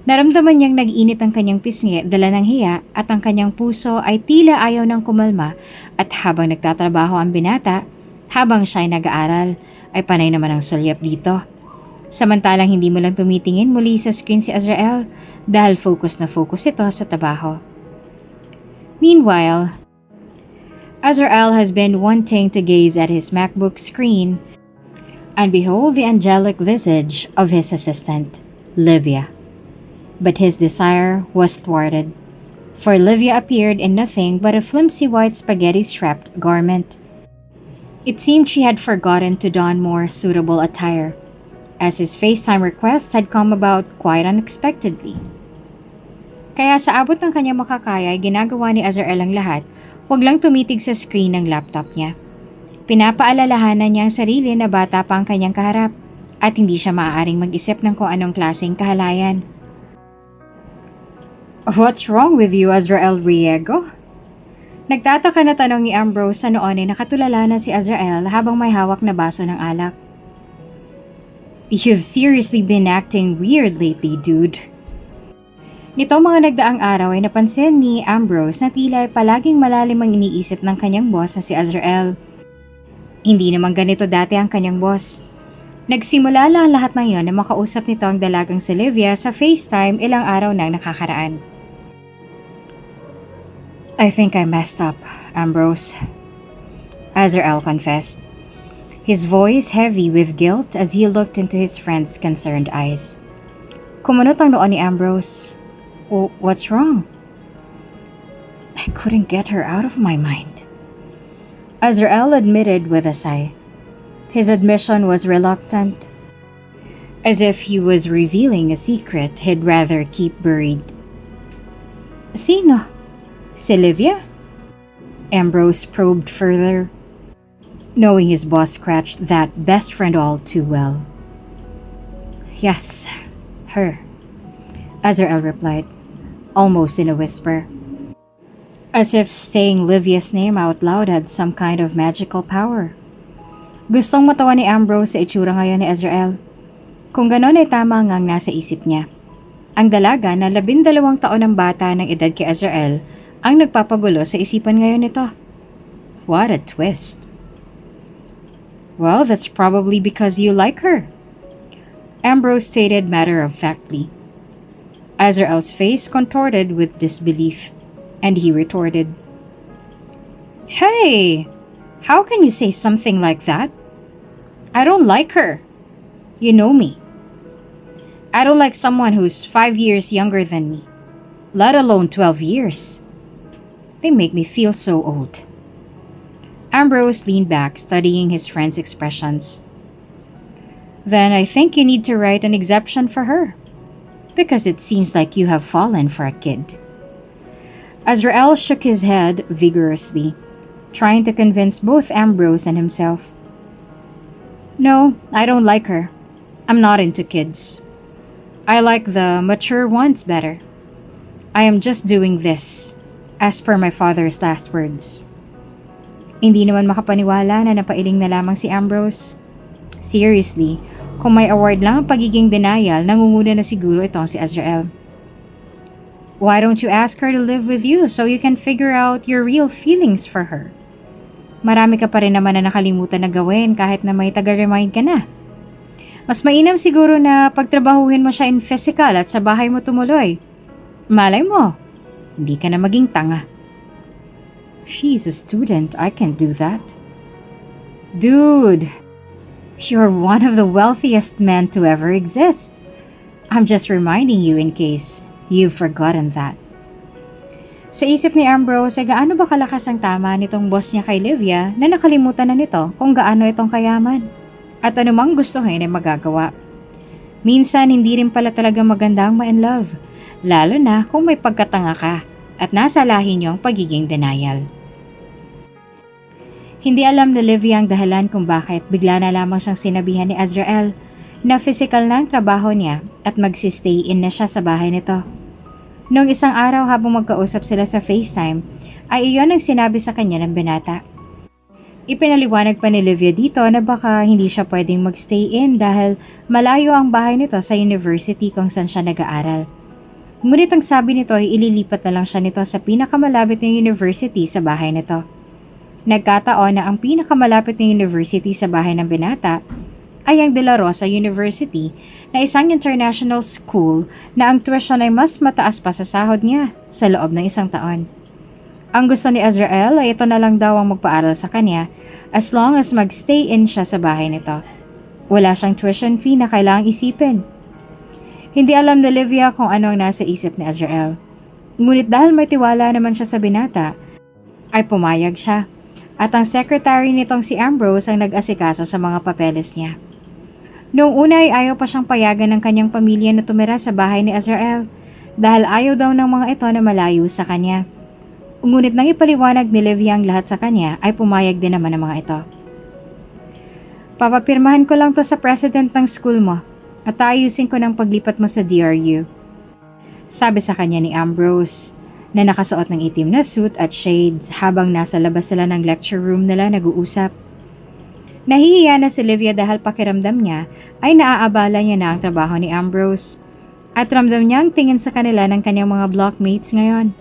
Naramdaman niyang nag-init ang kanyang pisngi dala ng hiya at ang kanyang puso ay tila ayaw ng kumalma at habang nagtatrabaho ang binata, habang siya ay nag-aaral, ay panay naman ang sulyap dito. Samantalang hindi mo lang tumitingin muli sa screen si Azrael dahil focus na focus ito sa trabaho. Meanwhile, Azrael has been wanting to gaze at his MacBook screen and behold the angelic visage of his assistant, Livia. But his desire was thwarted, for Livia appeared in nothing but a flimsy white spaghetti-strapped garment. It seemed she had forgotten to don more suitable attire, as his FaceTime request had come about quite unexpectedly. Kaya sa abot ng kanyang makakaya ay ginagawa ni Azrael ang lahat, huwag lang tumitig sa screen ng laptop niya. Pinapaalalahanan niya ang sarili na bata pa ang kanyang kaharap at hindi siya maaaring mag-isip ng kung anong klaseng kahalayan. What's wrong with you, Azrael Riego? Nagtataka na tanong ni Ambrose sa noon ay nakatulala na si Azrael habang may hawak na baso ng alak. You've seriously been acting weird lately, dude. Nitong mga nagdaang araw ay napansin ni Ambrose na tila ay palaging malalim ang iniisip ng kanyang boss na si Azrael. Hindi naman ganito dati ang kanyang boss. Nagsimula lang lahat ng yon na makausap nito ang dalagang si Livia sa FaceTime ilang araw nang nakakaraan. I think I messed up, Ambrose, Azrael confessed, his voice heavy with guilt as he looked into his friend's concerned eyes. Kumunot ang noo ni Ambrose. What's wrong? I couldn't get her out of my mind, Azrael admitted with a sigh. His admission was reluctant, as if he was revealing a secret he'd rather keep buried. Sino? Si Livia? Ambrose probed further, knowing his boss scratched that best friend all too well. Yes, her, Azrael replied, almost in a whisper, as if saying Livia's name out loud had some kind of magical power. Gustong matawa ni Ambrose sa itsura ngayon ni Azrael. Kung ganon ay tama ngang nasa isip niya. Ang dalaga na 12 taon ng bata ng edad kay Azrael ang nagpapagulo sa isipan ngayon nito. What a twist. Well, that's probably because you like her, Ambrose stated matter-of-factly. Azrael's face contorted with disbelief, and he retorted, Hey! How can you say something like that? I don't like her. You know me. I don't like someone who's 5 years younger than me, let alone 12 years. They make me feel so old. Ambrose leaned back, studying his friend's expressions. Then I think you need to write an exception for her, because it seems like you have fallen for a kid. Azrael shook his head vigorously, trying to convince both Ambrose and himself. No, I don't like her. I'm not into kids. I like the mature ones better. I am just doing this, as per my father's last words. Hindi naman makapaniwala na napailing na lamang si Ambrose. Seriously, kung may award lang ang pagiging denial, nangunguna na siguro itong si Azrael. Why don't you ask her to live with you so you can figure out your real feelings for her? Marami ka pa rin naman na nakalimutan na gawin kahit na may taga-remind ka na. Mas mainam siguro na pagtrabahuhin mo siya in physical at sa bahay mo tumuloy. Malay mo, hindi ka na maging tanga. She's a student, I can't do that. Dude, you're one of the wealthiest men to ever exist. I'm just reminding you in case you've forgotten that. Sa isip ni Ambrose ay gaano ba kalakas ang tama nitong boss niya kay Livia na nakalimutan na nito kung gaano itong kayaman. At anumang gustuhin ay magagawa. Minsan hindi rin pala talaga maganda ang ma-in love, lalo na kung may pagkatanga ka at nasa lahi niyo ang pagiging denial. Hindi alam ni Livia ang dahilan kung bakit bigla na lamang siyang sinabihan ni Azrael na physical na ang trabaho niya at magsistay in na siya sa bahay nito. Noong isang araw habang magkausap sila sa FaceTime, ay iyon ang sinabi sa kanya ng binata. Ipinaliwanag pa ni Livia dito na baka hindi siya pwedeng magstay in dahil malayo ang bahay nito sa university kung saan siya nag-aaral. Ngunit ang sabi nito ay ililipat na lang siya nito sa pinakamalapit na university sa bahay nito. Nagkataon na ang pinakamalapit na university sa bahay ng binata ay ang De La Rosa University na isang international school na ang tuition ay mas mataas pa sa sahod niya sa loob ng isang taon. Ang gusto ni Azrael ay ito na lang daw ang magpaaral sa kanya as long as magstay in siya sa bahay nito. Wala siyang tuition fee na kailangang isipin. Hindi alam ni Livia kung ano ang nasa isip ni Azrael. Ngunit dahil may tiwala naman siya sa binata, ay pumayag siya. At ang secretary nitong si Ambrose ang nag-asikaso sa mga papeles niya. Noong una ay ayaw pa siyang payagan ng kanyang pamilya na tumira sa bahay ni Azrael dahil ayaw daw ng mga ito na malayo sa kanya. Ngunit nang ipaliwanag ni Livia ang lahat sa kanya ay pumayag din naman ang mga ito. Papapirmahan ko lang to sa president ng school mo at ayusin ko ng paglipat mo sa DRU. Sabi sa kanya ni Ambrose na nakasuot ng itim na suit at shades habang nasa labas sila ng lecture room nila nag-uusap. Nahihiya na si Livia dahil pakiramdam niya ay naaabala niya na ang trabaho ni Ambrose at ramdam niya ang tingin sa kanila ng kanyang mga blockmates ngayon.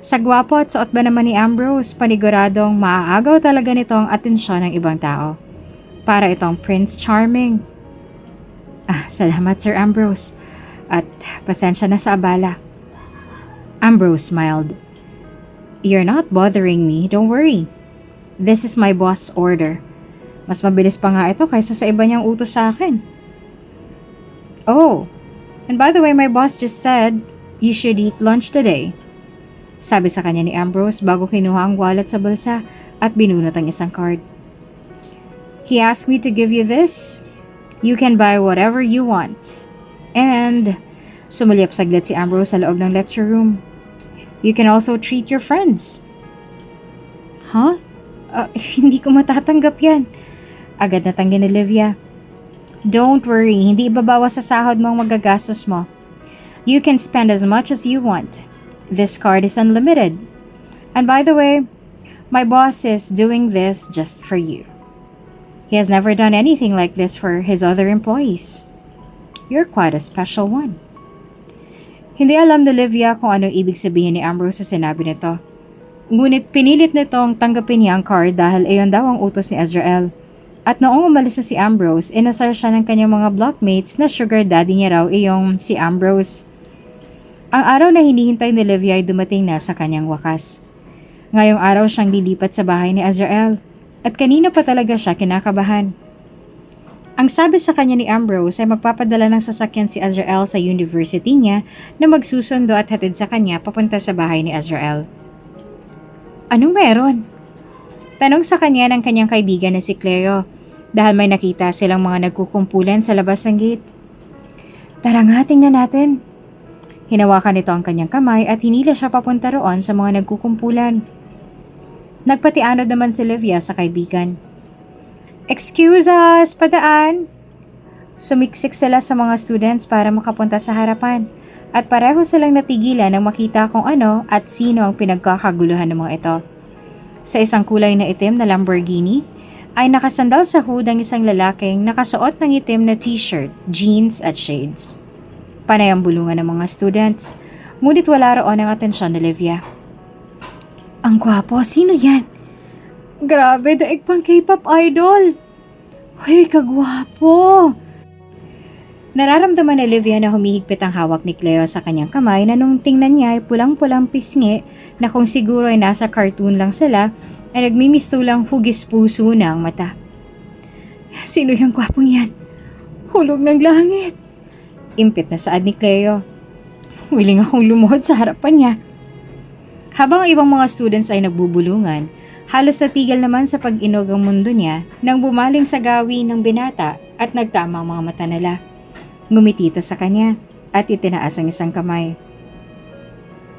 Sa gwapo at suot ba naman ni Ambrose, paniguradong maaagaw talaga nito ang atensyon ng ibang tao. Para itong Prince Charming. Salamat Sir Ambrose at pasensya na sa abala. Ambrose smiled. You're not bothering me, don't worry. This is my boss' order. Mas mabilis pa nga ito kaysa sa iba niyang utos sa akin. Oh, and by the way, my boss just said you should eat lunch today. Sabi sa kanya ni Ambrose bago kinuha ang wallet sa bulsa at binunot ang isang card. He asked me to give you this. You can buy whatever you want. And sumulyap saglit si Ambrose sa loob ng lecture room. You can also treat your friends. Huh? Hindi ko matatanggap yan. Agad na tanggi ni Livia. Don't worry, hindi ibabawas sa sahod mo ang magagastos mo. You can spend as much as you want. This card is unlimited. And by the way, my boss is doing this just for you. He has never done anything like this for his other employees. You're quite a special one. Hindi alam ni Livia kung anong ibig sabihin ni Ambrose sa sinabi nito. Ngunit pinilit nitong tanggapin niya ang card dahil iyon daw ang utos ni Azrael. At noong umalis na si Ambrose, inasar siya ng kanyang mga blockmates na sugar daddy niya raw iyong si Ambrose. Ang araw na hinihintay ni Livia ay dumating na sa kanyang wakas. Ngayong araw siyang lilipat sa bahay ni Azrael at kanina pa talaga siya kinakabahan. Ang sabi sa kanya ni Ambrose ay magpapadala ng sasakyan si Azrael sa university niya na magsusundo at hatid sa kanya papunta sa bahay ni Azrael. Anong meron? Tanong sa kanya ng kanyang kaibigan na si Cleo dahil may nakita silang mga nagkukumpulan sa labas ng gate. Tara nga, tingnan natin. Hinawakan nito ang kanyang kamay at hinila siya papunta roon sa mga nagkukumpulan. Nagpatianod naman si Livia sa kaibigan. Excuse us, padaan! Sumiksik sila sa mga students para makapunta sa harapan at pareho silang natigilan nang makita kung ano at sino ang pinagkakaguluhan ng mga ito. Sa isang kulay na itim na Lamborghini ay nakasandal sa hood ang isang lalaking nakasuot ng itim na t-shirt, jeans at shades. Panay ang bulungan ng mga students, ngunit wala roon ang atensyon ni Livia. Ang gwapo, sino yan? Grabe, daig pang K-pop idol. Hoy, kagwapo. Nararamdaman ni Livia na humihigpit ang hawak ni Cleo sa kanyang kamay na nung tingnan niya ay pulang-pulang pisngi na kung siguro ay nasa cartoon lang sila ay nagmimistulang hugis puso na ang mata. Sino yung gwapong yan? Hulog ng langit. Impit na saad ni Cleo. Wiling akong lumuhod sa harapan niya. Habang ang ibang mga students ay nagbubulungan, halos natigil naman sa pag-inog ang mundo niya nang bumaling sa gawi ng binata at nagtama ang mga mata nila. Ngumiti ito sa kanya at itinaas ang isang kamay.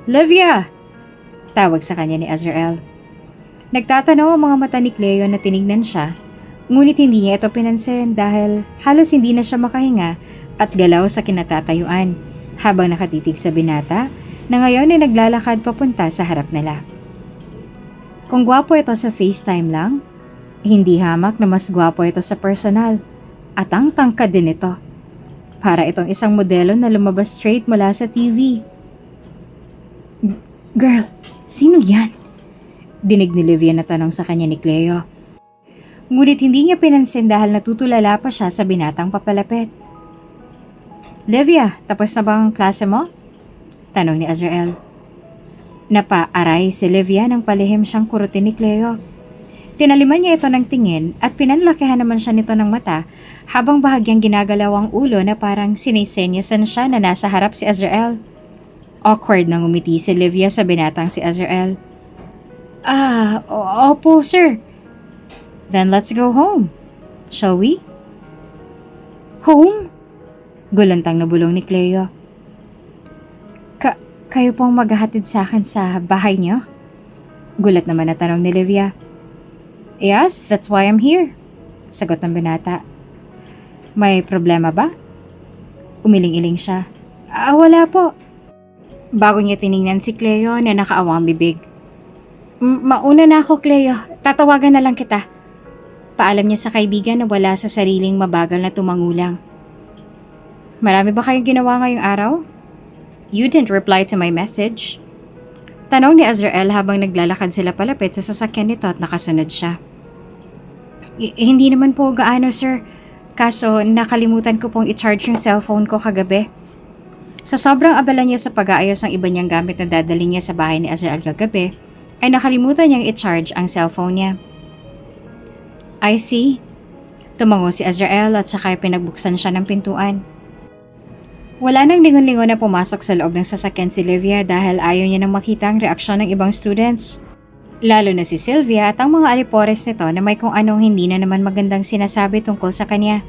Livia! Tawag sa kanya ni Azrael. Nagtatanaw ang mga mata ni Cleo na tinignan siya, ngunit hindi niya ito pinansin dahil halos hindi na siya makahinga at galaw sa kinatatayuan habang nakatitig sa binata na ngayon ay naglalakad papunta sa harap nila. Kung gwapo ito sa FaceTime lang, hindi hamak na mas gwapo ito sa personal at ang tangkad din ito. Para itong isang modelo na lumabas straight mula sa TV. Girl, sino yan? Dinig ni Livia na tanong sa kanya ni Cleo. Ngunit hindi niya pinansin dahil natutulala pa siya sa binatang papalapit. Livia, tapos na ba ang klase mo? Tanong ni Azrael. Napaaray si Livia nang palihim siyang kurutin ni Cleo. Tinaliman niya ito ng tingin at pinanlakihan naman siya nito ng mata habang bahagyang ginagalaw ang ulo na parang sinisenyasan siya na nasa harap si Azrael. Awkward nang umiti si Livia sa binatang si Azrael. Opo sir. Then let's go home. Shall we? Home? Gulantang na bulong ni Cleo. Kayo pong maghahatid sa akin sa bahay niyo? Gulat naman na tanong ni Livia. Yes, that's why I'm here. Sagot ng binata. May problema ba? Umiling-iling siya. Wala po. Bago niya tiningnan si Cleo na nakaawang bibig. Mauna na ako, Cleo. Tatawagan na lang kita. Paalam niya sa kaibigan na wala sa sariling mabagal na tumangulang. Marami ba kayong ginawa ngayong araw? You didn't reply to my message. Tanong ni Azrael habang naglalakad sila palapit sa sasakyan nito at nakasunod siya. Hindi naman po gaano, sir. Kaso nakalimutan ko pong i-charge yung cellphone ko kagabi. Sa sobrang abala niya sa pag-aayos ng iba niyang gamit na dadalhin niya sa bahay ni Azrael kagabi, ay nakalimutan niyang i-charge ang cellphone niya. I see. Tumango si Azrael at saka pinagbuksan siya ng pintuan. Wala nang lingon-lingon na pumasok sa loob ng sasakyan si Livia dahil ayaw niya nang makita ang reaksyon ng ibang students. Lalo na si Sylvia at ang mga alipores nito na may kung anong hindi na naman magandang sinasabi tungkol sa kanya.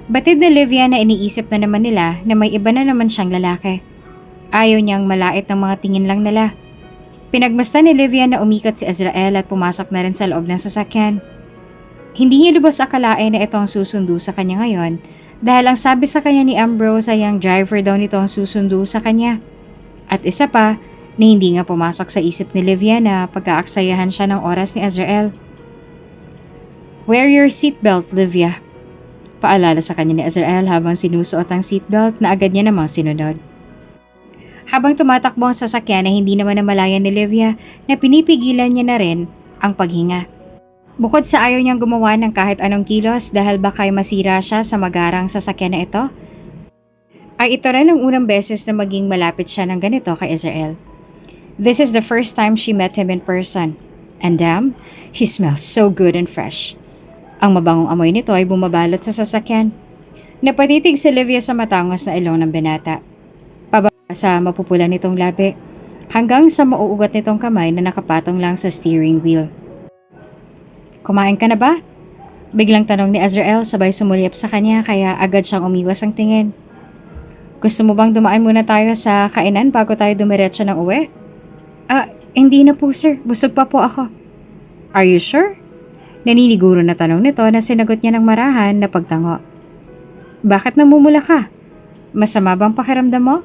Batid na Livia na iniisip na naman nila na may iba na naman siyang lalaki. Ayaw niyang malait ng mga tingin lang nila. Pinagmusta ni Livia na umikot si Azrael at pumasok na rin sa loob ng sasakyan. Hindi niya lubos akalain na ito ang susundo sa kanya ngayon dahil ang sabi sa kanya ni Ambrose ay ang driver daw nito ang susundo sa kanya. At isa pa, na hindi nga pumasok sa isip ni Livia na pagkaaksayahan siya ng oras ni Azrael. Wear your seatbelt, Livia. Paalala sa kanya ni Azrael habang sinusuot ang seatbelt na agad niya namang sinunod. Habang tumatakbo ang sasakyan na hindi naman namalayan ni Livia na pinipigilan niya na rin ang paghinga. Bukod sa ayaw niyang gumawa ng kahit anong kilos dahil baka'y masira siya sa magarang sasakyan na ito, ay ito rin ang unang beses na maging malapit siya ng ganito kay Azrael. This is the first time she met him in person. And damn, he smells so good and fresh. Ang mabangong amoy nito ay bumabalot sa sasakyan. Napatitig si Livia sa matangos na ilong ng binata. Pababa sa mapupula nitong labi, hanggang sa mauugat nitong kamay na nakapatong lang sa steering wheel. Kumain ka na ba? Biglang tanong ni Azrael sabay sumulyap sa kanya kaya agad siyang umiwas ang tingin. Gusto mo bang dumaan muna tayo sa kainan bago tayo dumiretso ng uwi? Hindi na po sir. Busog pa po ako. Are you sure? Naniniguro na tanong nito na sinagot niya ng marahan na pagtango. Bakit namumula ka? Masama bang pakiramdam mo?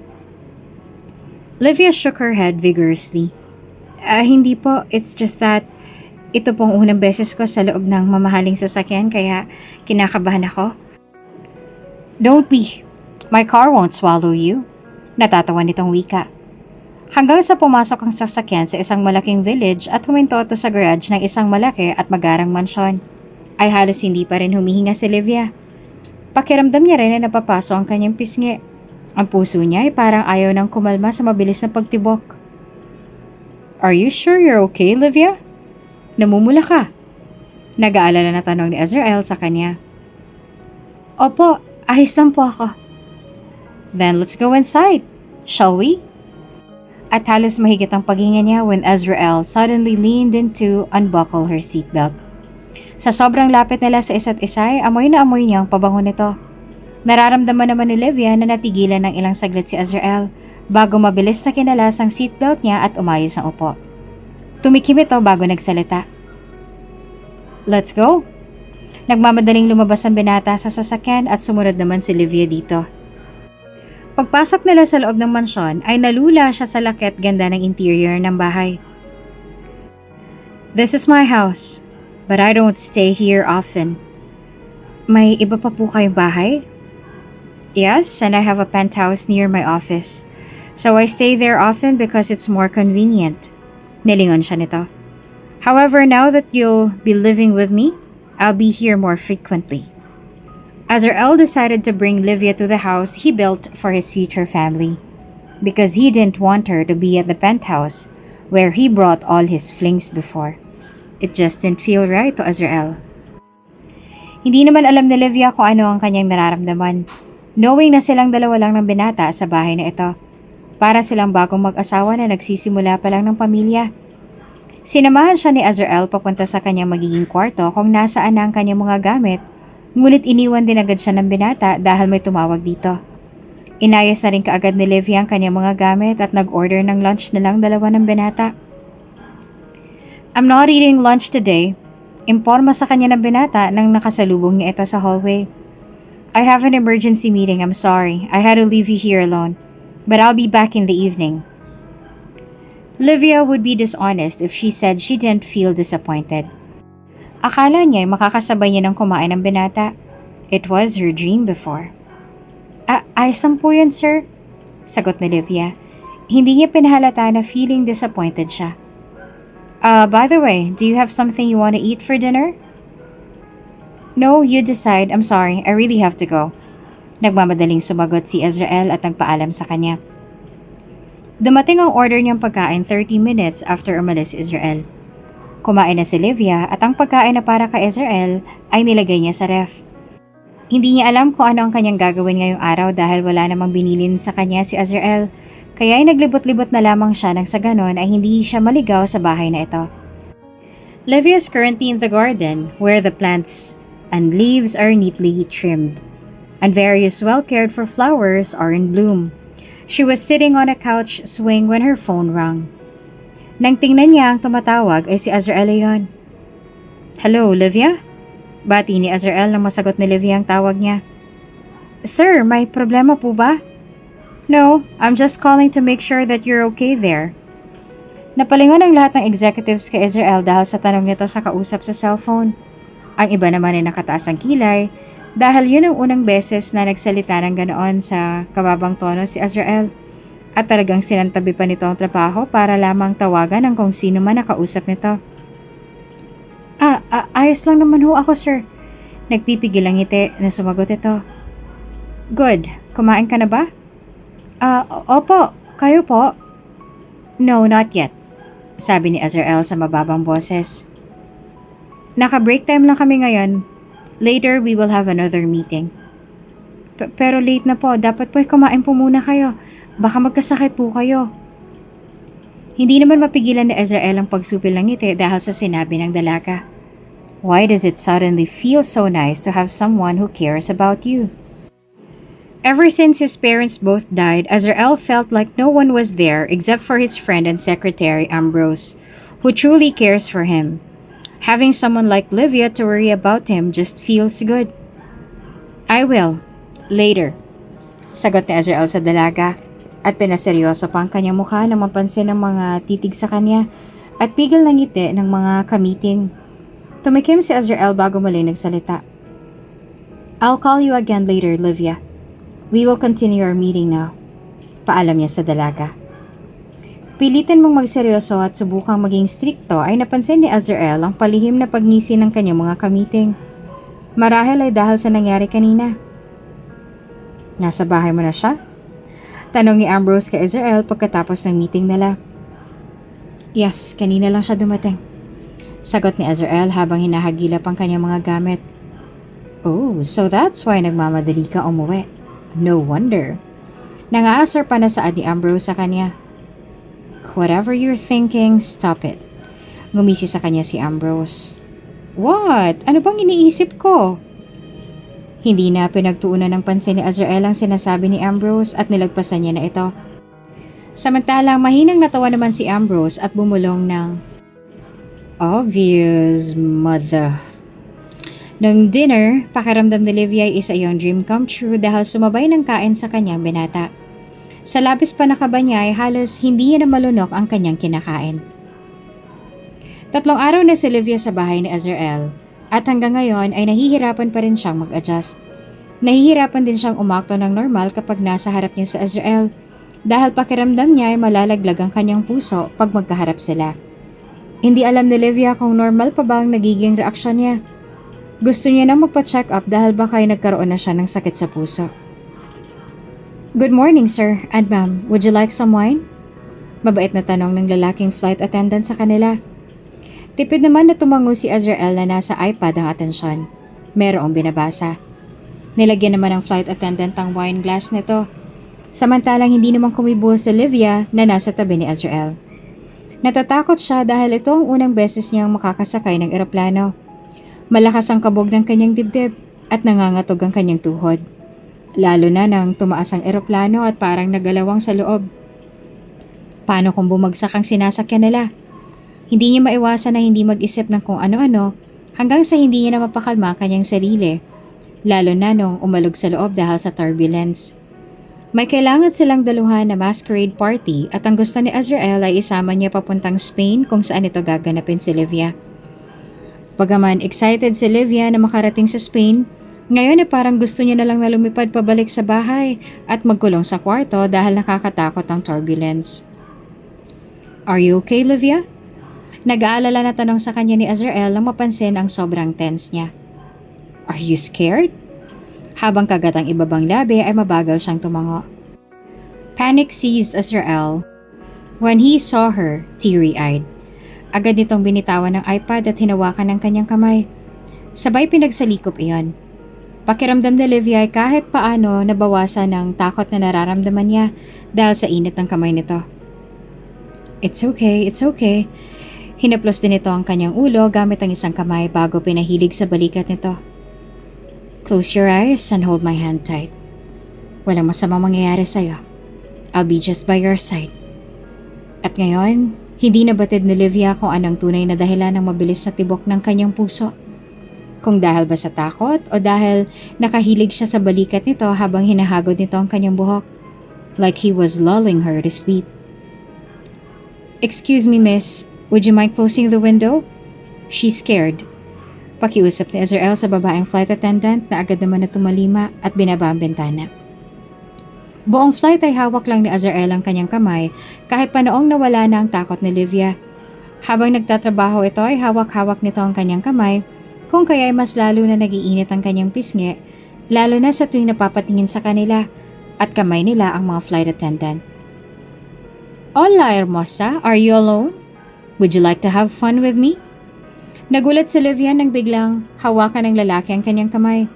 Livia shook her head vigorously. Hindi po. It's just that ito pong unang beses ko sa loob ng mamahaling sasakyan kaya kinakabahan ako. Don't be. My car won't swallow you. Natatawa nitong wika. Hanggang sa pumasok ang sasakyan sa isang malaking village at huminto ito sa garage ng isang malaki at magarang mansyon, ay halos hindi pa rin humihinga si Livia. Pakiramdam niya rin na napapaso ang kanyang pisngi. Ang puso niya ay parang ayaw nang kumalma sa mabilis na pagtibok. Are you sure you're okay, Livia? Namumula ka? Nag-aalala na tanong ni Azrael sa kanya. Opo, ayos lang po ako. Then let's go inside, shall we? At halos mahigit ang paghinga niya when Azrael suddenly leaned in to unbuckle her seatbelt. Sa sobrang lapit nila sa isa't isa ay amoy na amoy niya ang pabango nito. Nararamdaman naman ni Livia na natigilan ng ilang saglit si Azrael bago mabilis na kinalas ang seatbelt niya at umayos ang upo. Tumikim ito bago nagsalita. Let's go. Nagmamadaling lumabas ang binata sa sasakyan at sumunod naman si Livia dito. Pagpasok nila sa loob ng mansyon ay nalula siya sa laki at ganda ng interior ng bahay. This is my house, but I don't stay here often. May iba pa po kayong bahay? Yes, and I have a penthouse near my office. So I stay there often because it's more convenient. Nilingon siya nito. However, now that you'll be living with me, I'll be here more frequently. Azrael decided to bring Livia to the house he built for his future family because he didn't want her to be at the penthouse where he brought all his flings before. It just didn't feel right to Azrael. Hindi naman alam ni Livia kung ano ang kanyang nararamdaman, knowing na silang dalawa lang ng binata sa bahay na ito. Para silang bagong mag-asawa na nagsisimula pa lang ng pamilya. Sinamahan siya ni Azrael papunta sa kanyang magiging kwarto kung nasaan na ang kanyang mga gamit, ngunit iniwan din agad siya ng binata dahil may tumawag dito. Inayos na rin kaagad ni Livia ang kanyang mga gamit at nag-order ng lunch na lang dalawa ng binata. I'm not eating lunch today. Imporma sa kanya ng binata nang nakasalubong niya ito sa hallway. I have an emergency meeting, I'm sorry. I had to leave you here alone. But I'll be back in the evening. Livia would be dishonest if she said she didn't feel disappointed. Akala niya ay makakasabay niya ng kumain ng binata. It was her dream before. Ayos lang po yun, sir. Sagot ni Livia. Hindi niya pinahalata na feeling disappointed siya. By the way, do you have something you want to eat for dinner? No, you decide. I'm sorry, I really have to go. Nagmamadaling sumagot si Azrael at nagpaalam sa kanya. Dumating ang order niyang pagkain 30 minutes after umalis si Azrael. Kumain na si Livia at ang pagkain na para kay Azrael ay nilagay niya sa ref. Hindi niya alam kung ano ang kanyang gagawin ngayong araw dahil wala namang binilin sa kanya si Azrael, kaya ay naglibot-libot na lamang siya nang sa ganon ay hindi siya maligaw sa bahay na ito. Livia is currently in the garden where the plants and leaves are neatly trimmed and various well-cared-for flowers are in bloom. She was sitting on a couch swing when her phone rang. Nang tingnan niya ang tumatawag ay si Azrael yon. Hello, Livia? Bati ni Azrael nang masagot ni Livia ang tawag niya. Sir, may problema po ba? No, I'm just calling to make sure that you're okay there. Napalingon ang lahat ng executives kay Azrael dahil sa tanong nito sa kausap sa cellphone. Ang iba naman ay nakataas ang kilay dahil yun ang unang beses na nagsalita ng ganoon sa kababang tono si Azrael. At talagang sinantabi pa nito ang trabaho para lamang tawagan ang kung sino man nakausap nito. Ayos lang naman ho ako, sir. Nagpipigil ang ngiti na sumagot ito. Good. Kumain ka na ba? Opo. Kayo po? No, not yet. Sabi ni Azrael sa mababang boses. Naka-break time lang kami ngayon. Later, we will have another meeting. Pero late na po. Dapat po kumain po muna kayo. Baka magkasakit po kayo. Hindi naman mapigilan ni Azrael ang pagsupil ng ngiti dahil sa sinabi ng dalaga. Why does it suddenly feel so nice to have someone who cares about you? Ever since his parents both died, Azrael felt like no one was there except for his friend and secretary Ambrose, who truly cares for him. Having someone like Livia to worry about him just feels good. I will. Later. Sagot ni Azrael sa dalaga. At pinaseryoso pa ang kanyang mukha nang mapansin ng mga titig sa kanya at pigil ng ngiti ng mga kamiting. Tumikim si Azrael bago muli nagsalita. I'll call you again later, Livia. We will continue our meeting now. Paalam niya sa dalaga. Pilitin mong magseryoso at subukang maging strikto ay napansin ni Azrael ang palihim na pagngisi ng kanyang mga kamiting. Marahil ay dahil sa nangyari kanina. Nasa bahay mo na siya? Tanong ni Ambrose kay Azrael pagkatapos ng meeting nila. Yes, kanina lang siya dumating. Sagot ni Azrael habang hinahagilap ang kanyang mga gamit. Oh, so that's why nagmamadali ka umuwi. No wonder. Nangaasar pa na saad ni Ambrose sa kanya. Whatever you're thinking, stop it. Ngumisi sa kanya si Ambrose. What? Ano bang iniisip ko? Hindi na pinagtuunan ng pansin ni Azrael ang sinasabi ni Ambrose at nilagpasan niya na ito. Samantalang mahinang natawa naman si Ambrose at bumulong ng, Obvious, mother. Nung dinner, pakiramdam ni Livia ay isa iyong dream come true dahil sumabay ng kain sa kanyang binata. Sa labis pa na kaba niya ay halos hindi niya na malunok ang kanyang kinakain. 3 araw na si Livia sa bahay ni Azrael at hanggang ngayon ay nahihirapan pa rin siyang mag-adjust. Nahihirapan din siyang umakto ng normal kapag nasa harap niya sa Azrael dahil pakiramdam niya ay malalaglag ang kanyang puso pag magkaharap sila. Hindi alam ni Livia kung normal pa ba ang nagiging reaksyon niya. Gusto niya nang magpa-check up dahil baka ay nagkaroon na siya ng sakit sa puso. Good morning, sir and ma'am. Would you like some wine? Mabait na tanong ng lalaking flight attendant sa kanila. Tipid naman na tumango si Azrael na nasa iPad ang atensyon. Merong binabasa. Nilagyan naman ng flight attendant ang wine glass nito. Samantalang hindi naman kumibo si Livia na nasa tabi ni Azrael. Natatakot siya dahil ito ang unang beses niyang makakasakay ng eroplano. Malakas ang kabog ng kanyang dibdib at nangangatog ang kanyang tuhod. Lalo na nang tumaas ang eroplano at parang nagalawang sa loob. Paano kung bumagsak ang sinasakyan nila? Hindi niya maiwasan na hindi mag-isip ng kung ano-ano hanggang sa hindi niya na mapakalma ang kanyang sarili. Lalo na nung umalog sa loob dahil sa turbulence. May kailangan silang daluhan na masquerade party at ang gusto ni Azrael ay isama niya papuntang Spain kung saan ito gaganapin si Livia. Bagaman excited si Livia na makarating sa Spain, ngayon ay parang gusto niya na lang na lumipad pabalik sa bahay at magkulong sa kwarto dahil nakakatakot ang turbulence. Are you okay, Livia? Nag-aalala na tanong sa kanya ni Azrael nang mapansin ang sobrang tense niya. Are you scared? Habang kagat ang ibabang labi ay mabagal siyang tumango. Panic seized Azrael when he saw her teary-eyed. Agad nitong binitawan ng iPad at hinawakan ng kanyang kamay. Sabay pinagsalikop iyon. Pakiramdam ni Livia ay kahit paano nabawasan ng takot na nararamdaman niya dahil sa init ng kamay nito. It's okay. Hinaplos din ito ang kanyang ulo gamit ang isang kamay bago pinahilig sa balikat nito. Close your eyes and hold my hand tight. Walang masamang mangyayari sa'yo. I'll be just by your side. At ngayon, hindi nabatid ni Livia kung anong tunay na dahilan ng mabilis na tibok ng kanyang puso. Kung dahil ba sa takot o dahil nakahilig siya sa balikat nito habang hinahagod nito ang kanyang buhok. Like he was lulling her to sleep. Excuse me, miss. Would you mind closing the window? She's scared. Pakiusap ni Azrael sa babaeng flight attendant na agad naman na tumalima at binaba ang bintana. Buong flight ay hawak lang ni Azrael ang kanyang kamay kahit pa noong nawala na ang takot ni Livia. Habang nagtatrabaho ito ay hawak-hawak nito ang kanyang kamay kung kaya ay mas lalo na nagiinit ang kanyang pisngi lalo na sa tuwing napapatingin sa kanila at kamay nila ang mga flight attendant. Hola, hermosa. Are you alone? Would you like to have fun with me? Nagulat si Livia nang biglang hawakan ng lalaki ang kanyang kamay.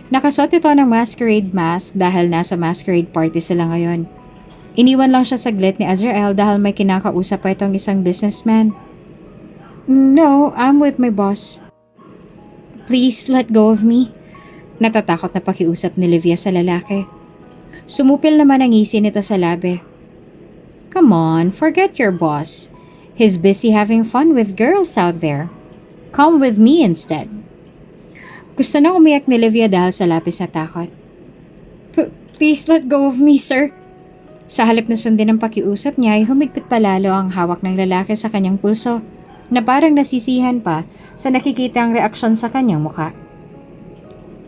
Nakasuot ito ng masquerade mask dahil nasa masquerade party sila ngayon. Iniwan lang siya saglit ni Azrael dahil may kinakausap pa itong isang businessman. No, I'm with my boss. Please let go of me. Natatakot na pakiusap ni Livia sa lalaki. Sumupil naman ang ngisi nito sa labi. Come on, forget your boss. He's busy having fun with girls out there. Come with me instead. Gusto nang umiyak ni Livia dahil sa lapis na takot. Please let go of me, sir. Sa halip na sundin ang pakiusap niya ay humigpit palalo ang hawak ng lalaki sa kanyang pulso na parang nasisihan pa sa nakikita ang reaksyon sa kanyang muka.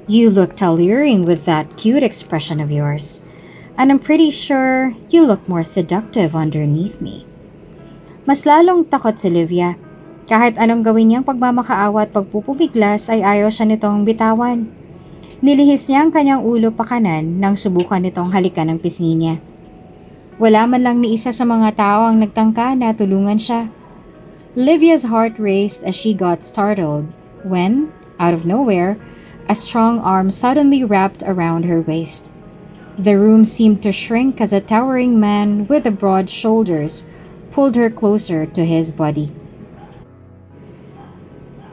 You looked alluring with that cute expression of yours, and I'm pretty sure you look more seductive underneath me. Mas lalong takot si Livia. Kahit anong gawin niyang pagmamakaawa at pagpupumiglas ay ayaw siya nitong bitawan. Nilihis niya ang kanyang ulo pa kanan nang subukan nitong halikan ng pisngi niya. Wala man lang ni isa sa mga tao ang nagtangka na tulungan siya. Livia's heart raced as she got startled when, out of nowhere, a strong arm suddenly wrapped around her waist. The room seemed to shrink as a towering man with the broad shoulders pulled her closer to his body.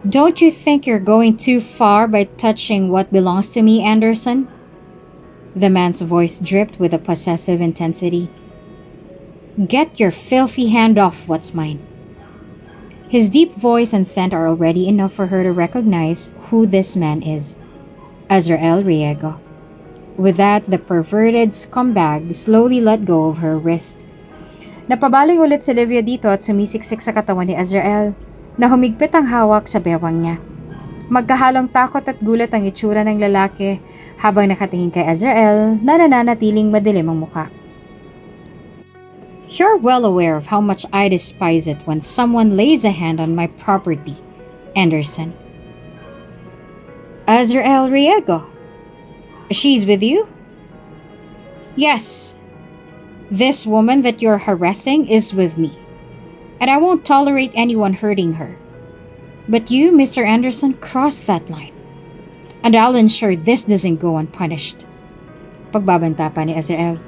Don't you think you're going too far by touching what belongs to me, Anderson? The man's voice dripped with a possessive intensity. Get your filthy hand off what's mine. His deep voice and scent are already enough for her to recognize who this man is. Azrael Riego. With that, the perverted scumbag slowly let go of her wrist. Napabaling ulit si Livia dito at sumisiksik sa katawan ni Azrael na humigpit ang hawak sa bewang niya. Magkahalong takot at gulat ang itsura ng lalaki habang nakatingin kay Azrael na nananatiling madilim ang muka. You're well aware of how much I despise it when someone lays a hand on my property, Anderson. Azrael Riego. She's with you? Yes. This woman that you're harassing is with me. And I won't tolerate anyone hurting her. But you, Mr. Anderson, crossed that line. And I'll ensure this doesn't go unpunished. Pagbabanta pa ni Azrael.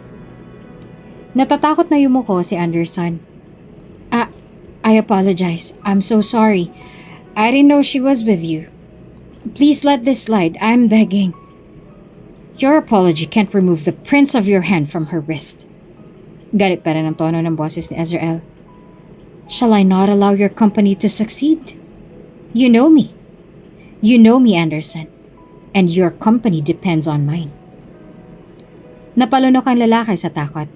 Natatakot na yumuko si Anderson. I apologize. I'm so sorry. I didn't know she was with you. Please let this slide. I'm begging. Your apology can't remove the prints of your hand from her wrist. Galit pa rin ang tono ng boses ni Azrael. Shall I not allow your company to succeed? You know me. You know me, Anderson. And your company depends on mine. Napalunok ang lalaki sa takot.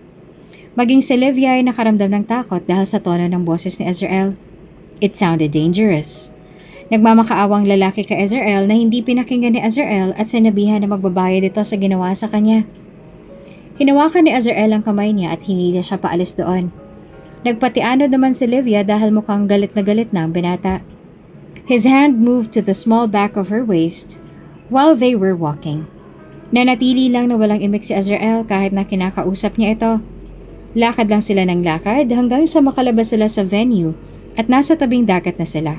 Maging si Livia ay nakaramdam ng takot dahil sa tono ng boses ni Azrael. It sounded dangerous. Nagmamakaawang lalaki kay Azrael na hindi pinakinggan ni Azrael at sinabihan na magbabayad ito sa ginawa sa kanya. Hinawakan ni Azrael ang kamay niya at hinila siya paalis doon. Nagpatianod naman si Livia dahil mukhang galit na ang binata. His hand moved to the small back of her waist while they were walking. Nanatili lang na walang imik si Azrael kahit na kinakausap niya ito. Lakad lang sila ng lakad hanggang sa makalabas sila sa venue at nasa tabing dagat na sila.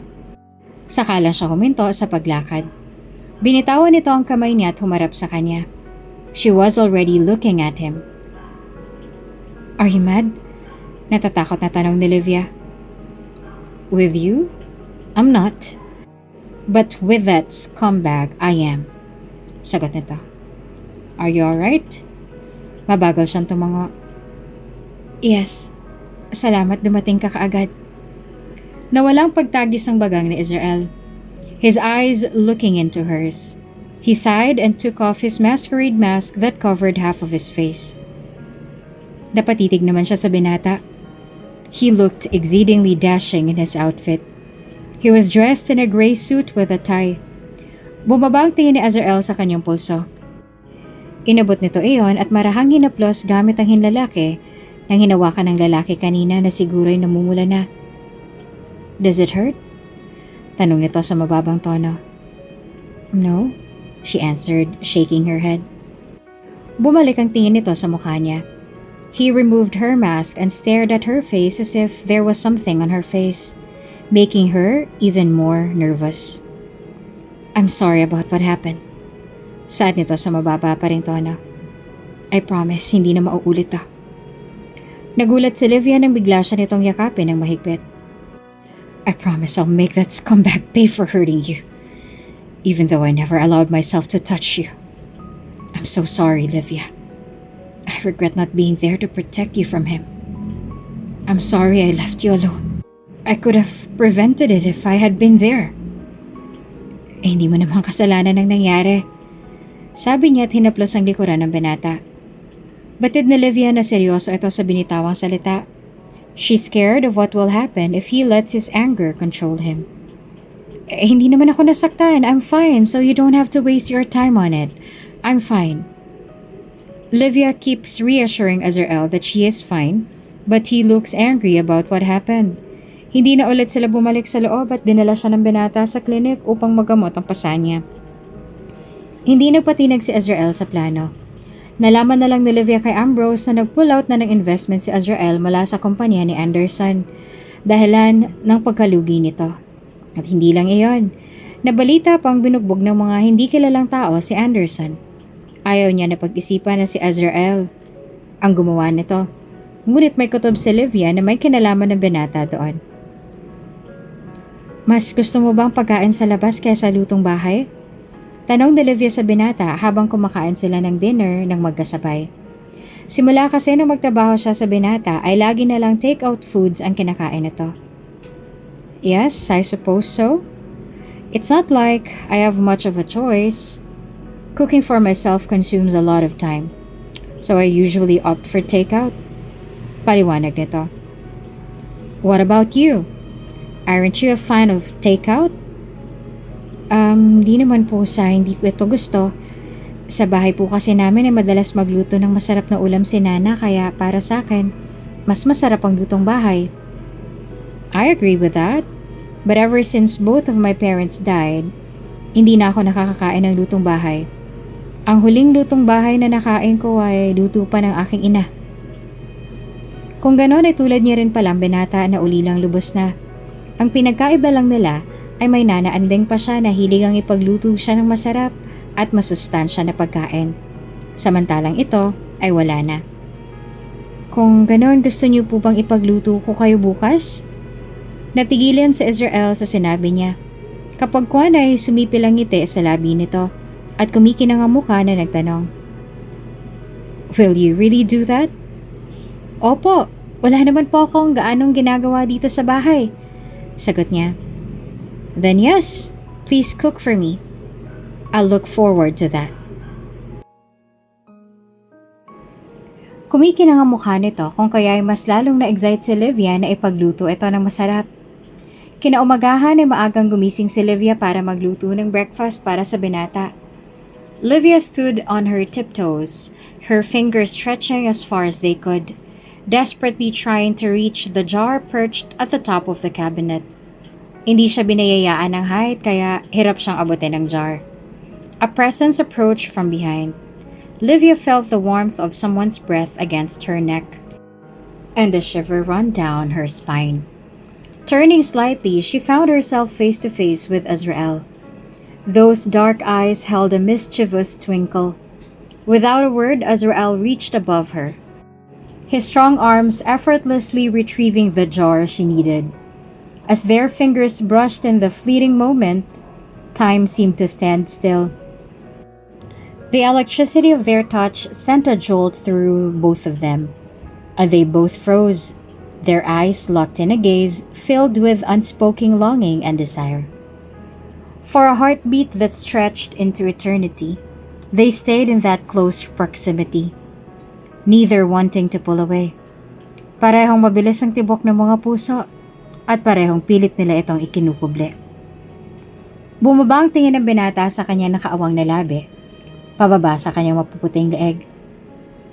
Saka lang siya huminto sa paglakad. Binitawan nito ang kamay niya at humarap sa kanya. She was already looking at him. Are you mad? Natatakot na tanong ni Livia. With you? I'm not. But with that scumbag, I am. Sagot nito. Are you alright? Mabagal siyang tumango. Yes. Salamat dumating ka kaagad. Nawalang pagtagis ng bagang ni Azrael. His eyes looking into hers. He sighed and took off his masquerade mask that covered half of his face. Napatitig naman siya sa binata. He looked exceedingly dashing in his outfit. He was dressed in a gray suit with a tie. Bumaba ang tingin ni Azrael sa kanyang pulso. Inabot nito iyon at marahang hinaplos gamit ang hinlalaki nang hinawakan ng lalaki kanina na siguro'y namumula na. Does it hurt? Tanong nito sa mababang tono. No, she answered, shaking her head. Bumalik ang tingin nito sa mukha niya. He removed her mask and stared at her face as if there was something on her face, making her even more nervous. I'm sorry about what happened. Sad nito sa mababa pa ring tono. I promise, hindi na mauulit to. Nagulat si Livia nang bigla siya nitong yakapin ng mahigpit. I promise I'll make that scumbag pay for hurting you, even though I never allowed myself to touch you. I'm so sorry, Livia. I regret not being there to protect you from him. I'm sorry I left you alone. I could have prevented it if I had been there. Hindi mo namang kasalanan ang nangyari. Sabi niya at hinaplos ang likuran ng binata. Batid ni Livia na seryoso ito sa binitawang salita. She's scared of what will happen if he lets his anger control him. Hindi naman ako nasaktan. I'm fine, so you don't have to waste your time on it. I'm fine. Livia keeps reassuring Azrael that she is fine, but he looks angry about what happened. Hindi na ulit sila bumalik sa loob at dinala siya ng binata sa klinik upang magamot ang pasa niya. Hindi nagpatinag si Azrael sa plano. Nalaman na lang ni Livia kay Ambrose na nag-pull out na ng investment si Azrael mula sa kumpanya ni Anderson dahilan ng pagkalugi nito. At hindi lang iyon, nabalita pang binugbog ng mga hindi kilalang tao si Anderson. Ayaw niya na pag-isipan na si Azrael ang gumawa nito. Ngunit may kutob si Livia na may kinalaman ng binata doon. Mas gusto mo bang pagkain sa labas kaysa lutong bahay? Tanong ni Livia sa binata habang kumakain sila ng dinner ng magkasabay. Simula kasi nang magtrabaho siya sa binata ay lagi na lang take-out foods ang kinakain nito. Yes, I suppose so. It's not like I have much of a choice. Cooking for myself consumes a lot of time, so I usually opt for takeout. Paliwanag nito. What about you? Aren't you a fan of takeout? Di naman po sa hindi ko ito gusto. Sa bahay po kasi namin ay madalas magluto ng masarap na ulam si Nana kaya para sa akin, mas masarap ang lutong bahay. I agree with that. But ever since both of my parents died, hindi na ako nakakakain ng lutong bahay. Ang huling lutong bahay na nakain ko ay luto pa ng aking ina. Kung ganon ay tulad niya rin palang binata na ulilang lubos na. Ang pinagkaiba lang nila ay may nanaandeng pa siya na hilig ang ipagluto siya ng masarap at masustansya na pagkain. Samantalang ito ay wala na. Kung ganon, gusto niyo po bang ipagluto ko kayo bukas? Natigilan si Israel sa sinabi niya. Kapag kuwan ay sumipil ang ngiti sa labi nito at kumikinang ang mukha na nagtanong. Will you really do that? Opo, wala naman po akong gaanong ginagawa dito sa bahay. Sagot niya. Then yes, please cook for me. I'll look forward to that. Kumikinang ang mukha nito kung kaya ay mas lalong na-excite si Livia na ipagluto ito ng masarap. Kinaumagahan ay maagang gumising si Livia para magluto ng breakfast para sa binata. Livia stood on her tiptoes, her fingers stretching as far as they could, desperately trying to reach the jar perched at the top of the cabinet. Hindi siya binayayaan ng height kaya hirap siyang abutin ng jar. A presence approached from behind. Livia felt the warmth of someone's breath against her neck, and a shiver ran down her spine. Turning slightly, she found herself face to face with Azrael. Those dark eyes held a mischievous twinkle. Without a word, Azrael reached above her, his strong arms effortlessly retrieving the jar she needed. As their fingers brushed in the fleeting moment, time seemed to stand still. The electricity of their touch sent a jolt through both of them, and they both froze, their eyes locked in a gaze filled with unspoken longing and desire. For a heartbeat that stretched into eternity, they stayed in that close proximity, neither wanting to pull away. Parehong mabilis ang tibok ng mga puso at parehong pilit nila itong ikinukuble. Bumaba ang tingin ng binata sa kanyang nakaawang na labi, pababa sa kanyang mapuputing leeg.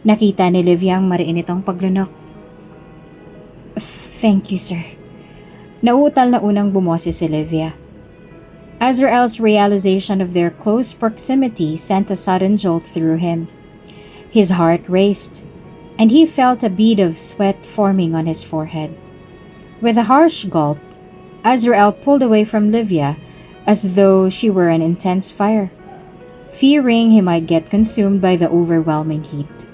Nakita ni Livia ang mariin itong paglunok. Thank you, sir. Nauutal na unang bumoses si Livia. Azrael's realization of their close proximity sent a sudden jolt through him. His heart raced, and he felt a bead of sweat forming on his forehead. With a harsh gulp, Azrael pulled away from Livia as though she were an intense fire, fearing he might get consumed by the overwhelming heat.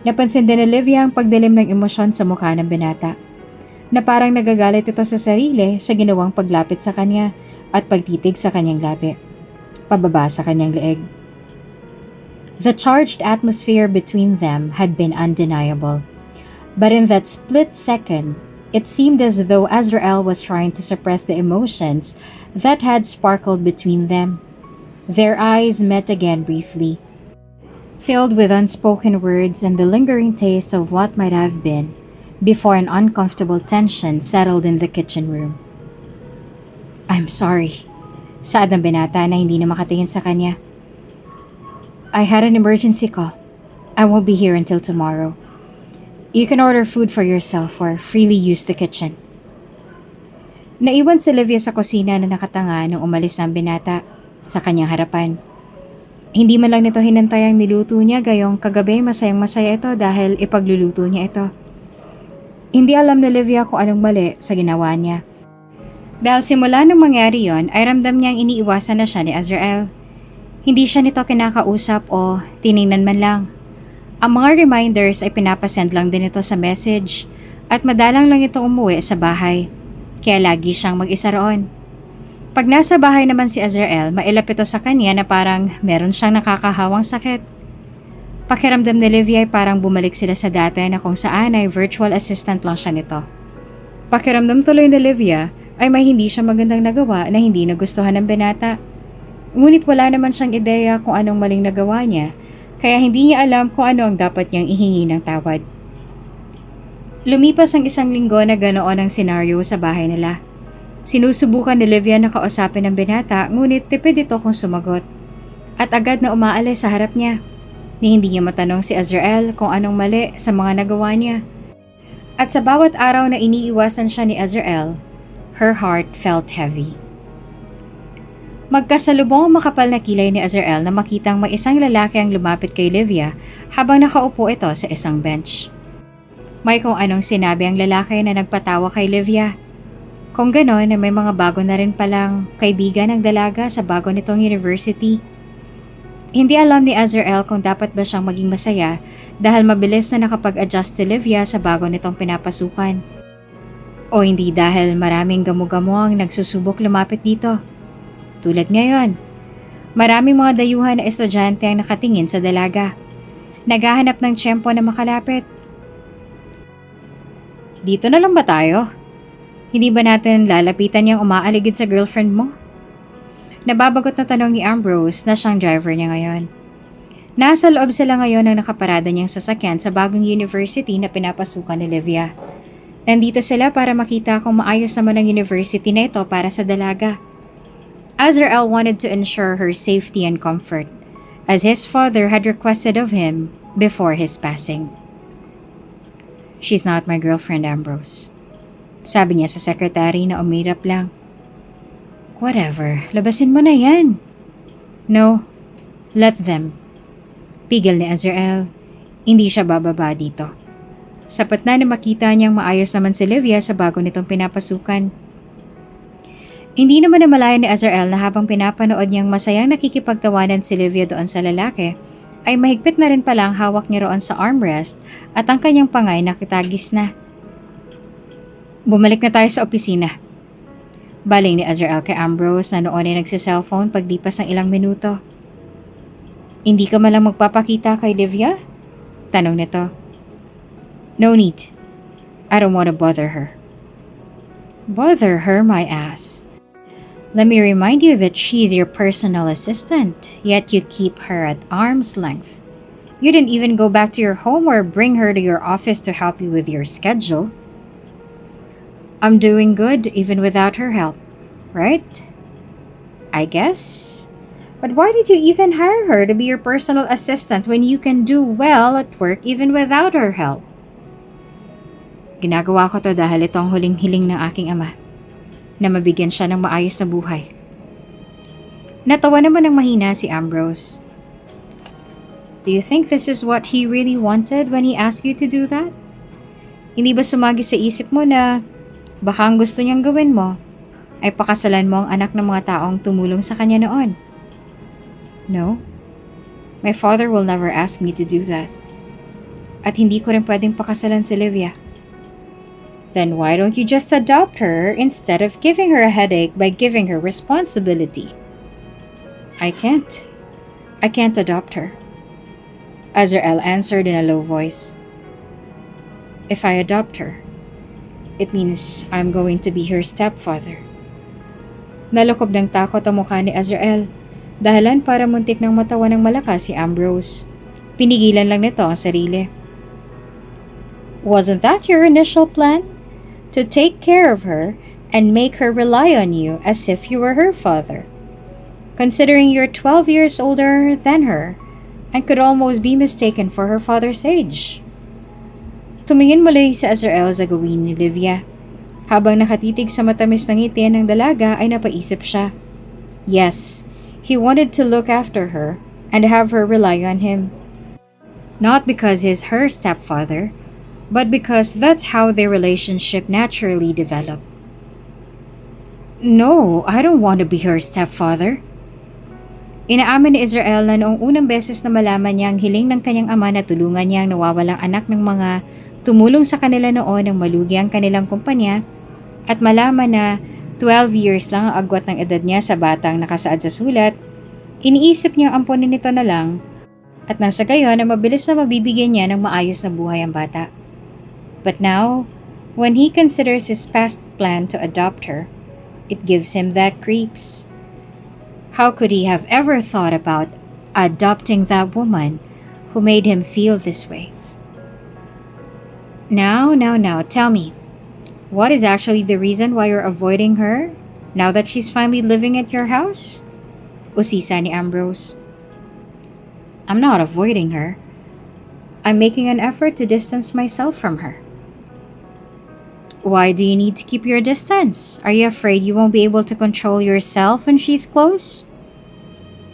Napansin din ni Livia ang pagdilim ng emosyon sa mukha ng binata, na parang nagagalit ito sa sarili sa ginawang paglapit sa kanya at pagtitig sa kanyang labi, pababa sa kanyang leeg. The charged atmosphere between them had been undeniable, but in that split second, it seemed as though Azrael was trying to suppress the emotions that had sparkled between them. Their eyes met again briefly, filled with unspoken words and the lingering taste of what might have been, before an uncomfortable tension settled in the kitchen room. I'm sorry, saad ng binata na hindi na makatingin sa kanya. I had an emergency call. I won't be here until tomorrow. You can order food for yourself or freely use the kitchen. Naiwan si Livia sa kusina na nakatanga nung umalis ang binata sa kanyang harapan. Hindi man lang nito hinantay ang niluto niya gayong kagabi masayang masaya ito dahil ipagluluto niya ito. Hindi alam ni Livia kung anong mali sa ginawa niya. Dahil simula nang mangyari yon ay ramdam niyang iniiwasan na siya ni Azrael. Hindi siya nito kinakausap o tiningnan man lang. Ang mga reminders ay pinapasend lang din ito sa message at madalang lang itong umuwi sa bahay. Kaya lagi siyang mag-isa roon. Pag nasa bahay naman si Azrael, mailap ito sa kanya na parang meron siyang nakakahawang sakit. Pakiramdam ni Livia ay parang bumalik sila sa dati na kung saan ay virtual assistant lang siya nito. Pakiramdam tuloy ni Livia ay may hindi siya magandang nagawa na hindi nagustuhan ng binata. Ngunit wala naman siyang ideya kung anong maling nagawa niya, kaya hindi niya alam kung ano ang dapat niyang ihingi ng tawad. Lumipas ang 1 linggo na ganoon ang senaryo sa bahay nila. Sinusubukan ni Livia na kausapin ng binata, ngunit tipid ito kung sumagot. At agad na umaalis sa harap niya. Ni hindi niya matanong si Azrael kung anong mali sa mga nagawa niya. At sa bawat araw na iniiwasan siya ni Azrael, her heart felt heavy. Magkasalubong ang makapal na kilay ni Azrael na makitang may isang lalaki ang lumapit kay Livia habang nakaupo ito sa isang bench. May kung anong sinabi ang lalaki na nagpatawa kay Livia. Kung ganon na may mga bago na rin palang kaibigan ng dalaga sa bago nitong university. Hindi alam ni Azrael kung dapat ba siyang maging masaya dahil mabilis na nakapag-adjust si Livia sa bago nitong pinapasukan. O hindi dahil maraming gamo-gamo ang nagsusubok lumapit dito. Tulad ngayon, maraming mga dayuhan na estudyante ang nakatingin sa dalaga. Naghahanap ng tiyempo na makalapit. Dito na lang ba tayo? Hindi ba natin lalapitan yung umaaligid sa girlfriend mo? Nababagot na tanong ni Ambrose na siyang driver niya ngayon. Nasa loob sila ngayon ng nakaparada niyang sasakyan sa bagong university na pinapasukan ni Livia. Nandito sila para makita kung maayos naman ang university na ito para sa dalaga. Azrael wanted to ensure her safety and comfort, as his father had requested of him before his passing. She's not my girlfriend, Ambrose. Sabi niya sa secretary na umirap lang. Whatever, labasin mo na yan. No, let them. Pigil ni Azrael. Hindi siya bababa dito. Sapat na makita niyang maayos naman si Livia sa bago nitong pinapasukan. Hindi naman namalayan ni Azrael na habang pinapanood niyang masayang nakikipagtawanan si Livia doon sa lalaki, ay mahigpit na rin palang hawak niya roon sa armrest at ang kanyang pangay nakitagis na. Bumalik na tayo sa opisina. Baling ni Azrael kay Ambrose na noon ay nagsiselfone paglipas ng ilang minuto. Hindi ka malang magpapakita kay Livia? Tanong nito. No need. I don't want to bother her. Bother her, my ass. Let me remind you that she's your personal assistant, yet you keep her at arm's length. You didn't even go back to your home or bring her to your office to help you with your schedule. I'm doing good even without her help, right? I guess. But why did you even hire her to be your personal assistant when you can do well at work even without her help? Ginagawa ko to dahil ito ang huling hiling ng aking ama, na mabigyan siya ng maayos na buhay. Natawa naman ng mahina si Ambrose. Do you think this is what he really wanted when he asked you to do that? Hindi ba sumagi sa isip mo na baka ang gusto niyang gawin mo ay pakasalan mo ang anak ng mga taong tumulong sa kanya noon? No. My father will never ask me to do that. At hindi ko rin pwedeng pakasalan si Livia. Then why don't you just adopt her instead of giving her a headache by giving her responsibility? I can't. I can't adopt her. Azrael answered in a low voice. If I adopt her, it means I'm going to be her stepfather. Nalukob ng takot ang mukha ni Azrael, dahilan para muntik ng matawa ng malakas si Ambrose. Pinigilan lang nito ang sarili. Wasn't that your initial plan? To take care of her and make her rely on you as if you were her father. Considering you're 12 years older than her and could almost be mistaken for her father's age. Tumingin muli si Azrael sa gawin ni Livia. Habang nakatitig sa matamis ng ngiti ng dalaga ay napaisip siya. Yes, he wanted to look after her and have her rely on him. Not because he's her stepfather, but because that's how their relationship naturally developed. No, I don't want to be her stepfather. Inaamin ni Azrael na noong unang beses na malaman niya ang hiling ng kanyang ama na tulungan niya ang nawawalang anak ng mga tumulong sa kanila noon ng malugi ang kanilang kumpanya at malaman na 12 years lang ang agwat ng edad niya sa batang nakasaad sa sulat, iniisip niyang ampunin nito na lang at nang sa gayon na mabilis na mabibigyan niya ng maayos na buhay ang bata. But now, when he considers his past plan to adopt her, It gives him that creeps. How could he have ever thought about adopting that woman who made him feel this way? Now, tell me, what is actually the reason why you're avoiding her now that she's finally living at your house? Usisa ni Ambrose. I'm not avoiding her. I'm making an effort to distance myself from her. Why do you need to keep your distance? Are you afraid you won't be able to control yourself when she's close?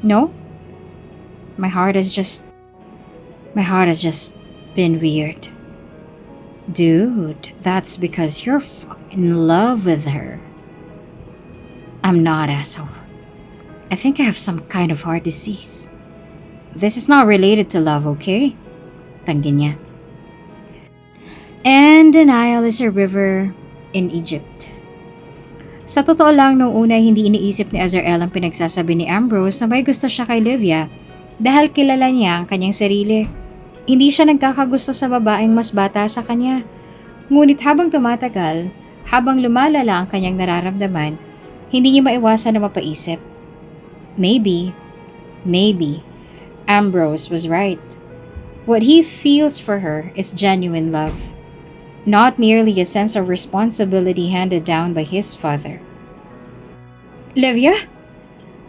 No? My heart has just been weird. Dude, that's because you're fucking in love with her. I'm not, asshole. I think I have some kind of heart disease. This is not related to love, okay? Tanggin niya. And the Nile is a river in Egypt. Sa totoo lang, noong una hindi iniisip ni Azrael ang pinagsasabi ni Ambrose na may gusto siya kay Livia dahil kilala niya ang kanyang sarili. Hindi siya nagkakagusto sa babaeng mas bata sa kanya. Ngunit habang tumatagal, habang lumalala ang kanyang nararamdaman, hindi niya maiwasan na mapaisip. Maybe, Ambrose was right. What he feels for her is genuine love, not merely a sense of responsibility handed down by his father. Livia?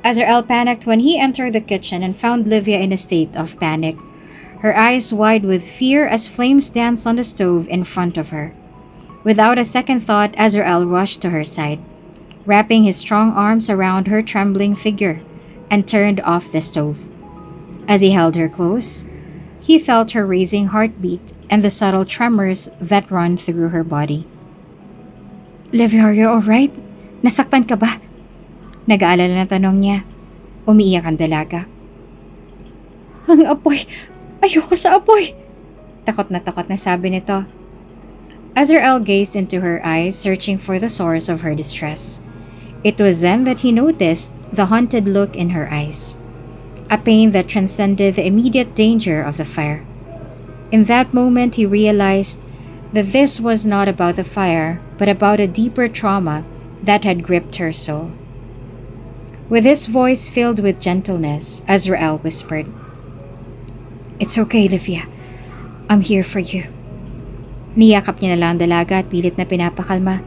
Azrael panicked when he entered the kitchen and found Livia in a state of panic, her eyes wide with fear as flames danced on the stove in front of her. Without a second thought, Azrael rushed to her side, wrapping his strong arms around her trembling figure, and turned off the stove. As he held her close, he felt her racing heartbeat and the subtle tremors that run through her body. Livia, are you alright? Nasaktan ka ba? Nag-aalala na tanong niya. Umiiyak ang dalaga. Ang apoy! Ayoko sa apoy! Takot na sabi nito. Azrael gazed into her eyes, searching for the source of her distress. It was then that he noticed the haunted look in her eyes, a pain that transcended the immediate danger of the fire. In that moment, he realized that this was not about the fire, but about a deeper trauma that had gripped her soul. With his voice filled with gentleness, Azrael whispered, "It's okay, Livia. I'm here for you." Niyakap niya na lang ang dalaga at pilit na pinapakalma.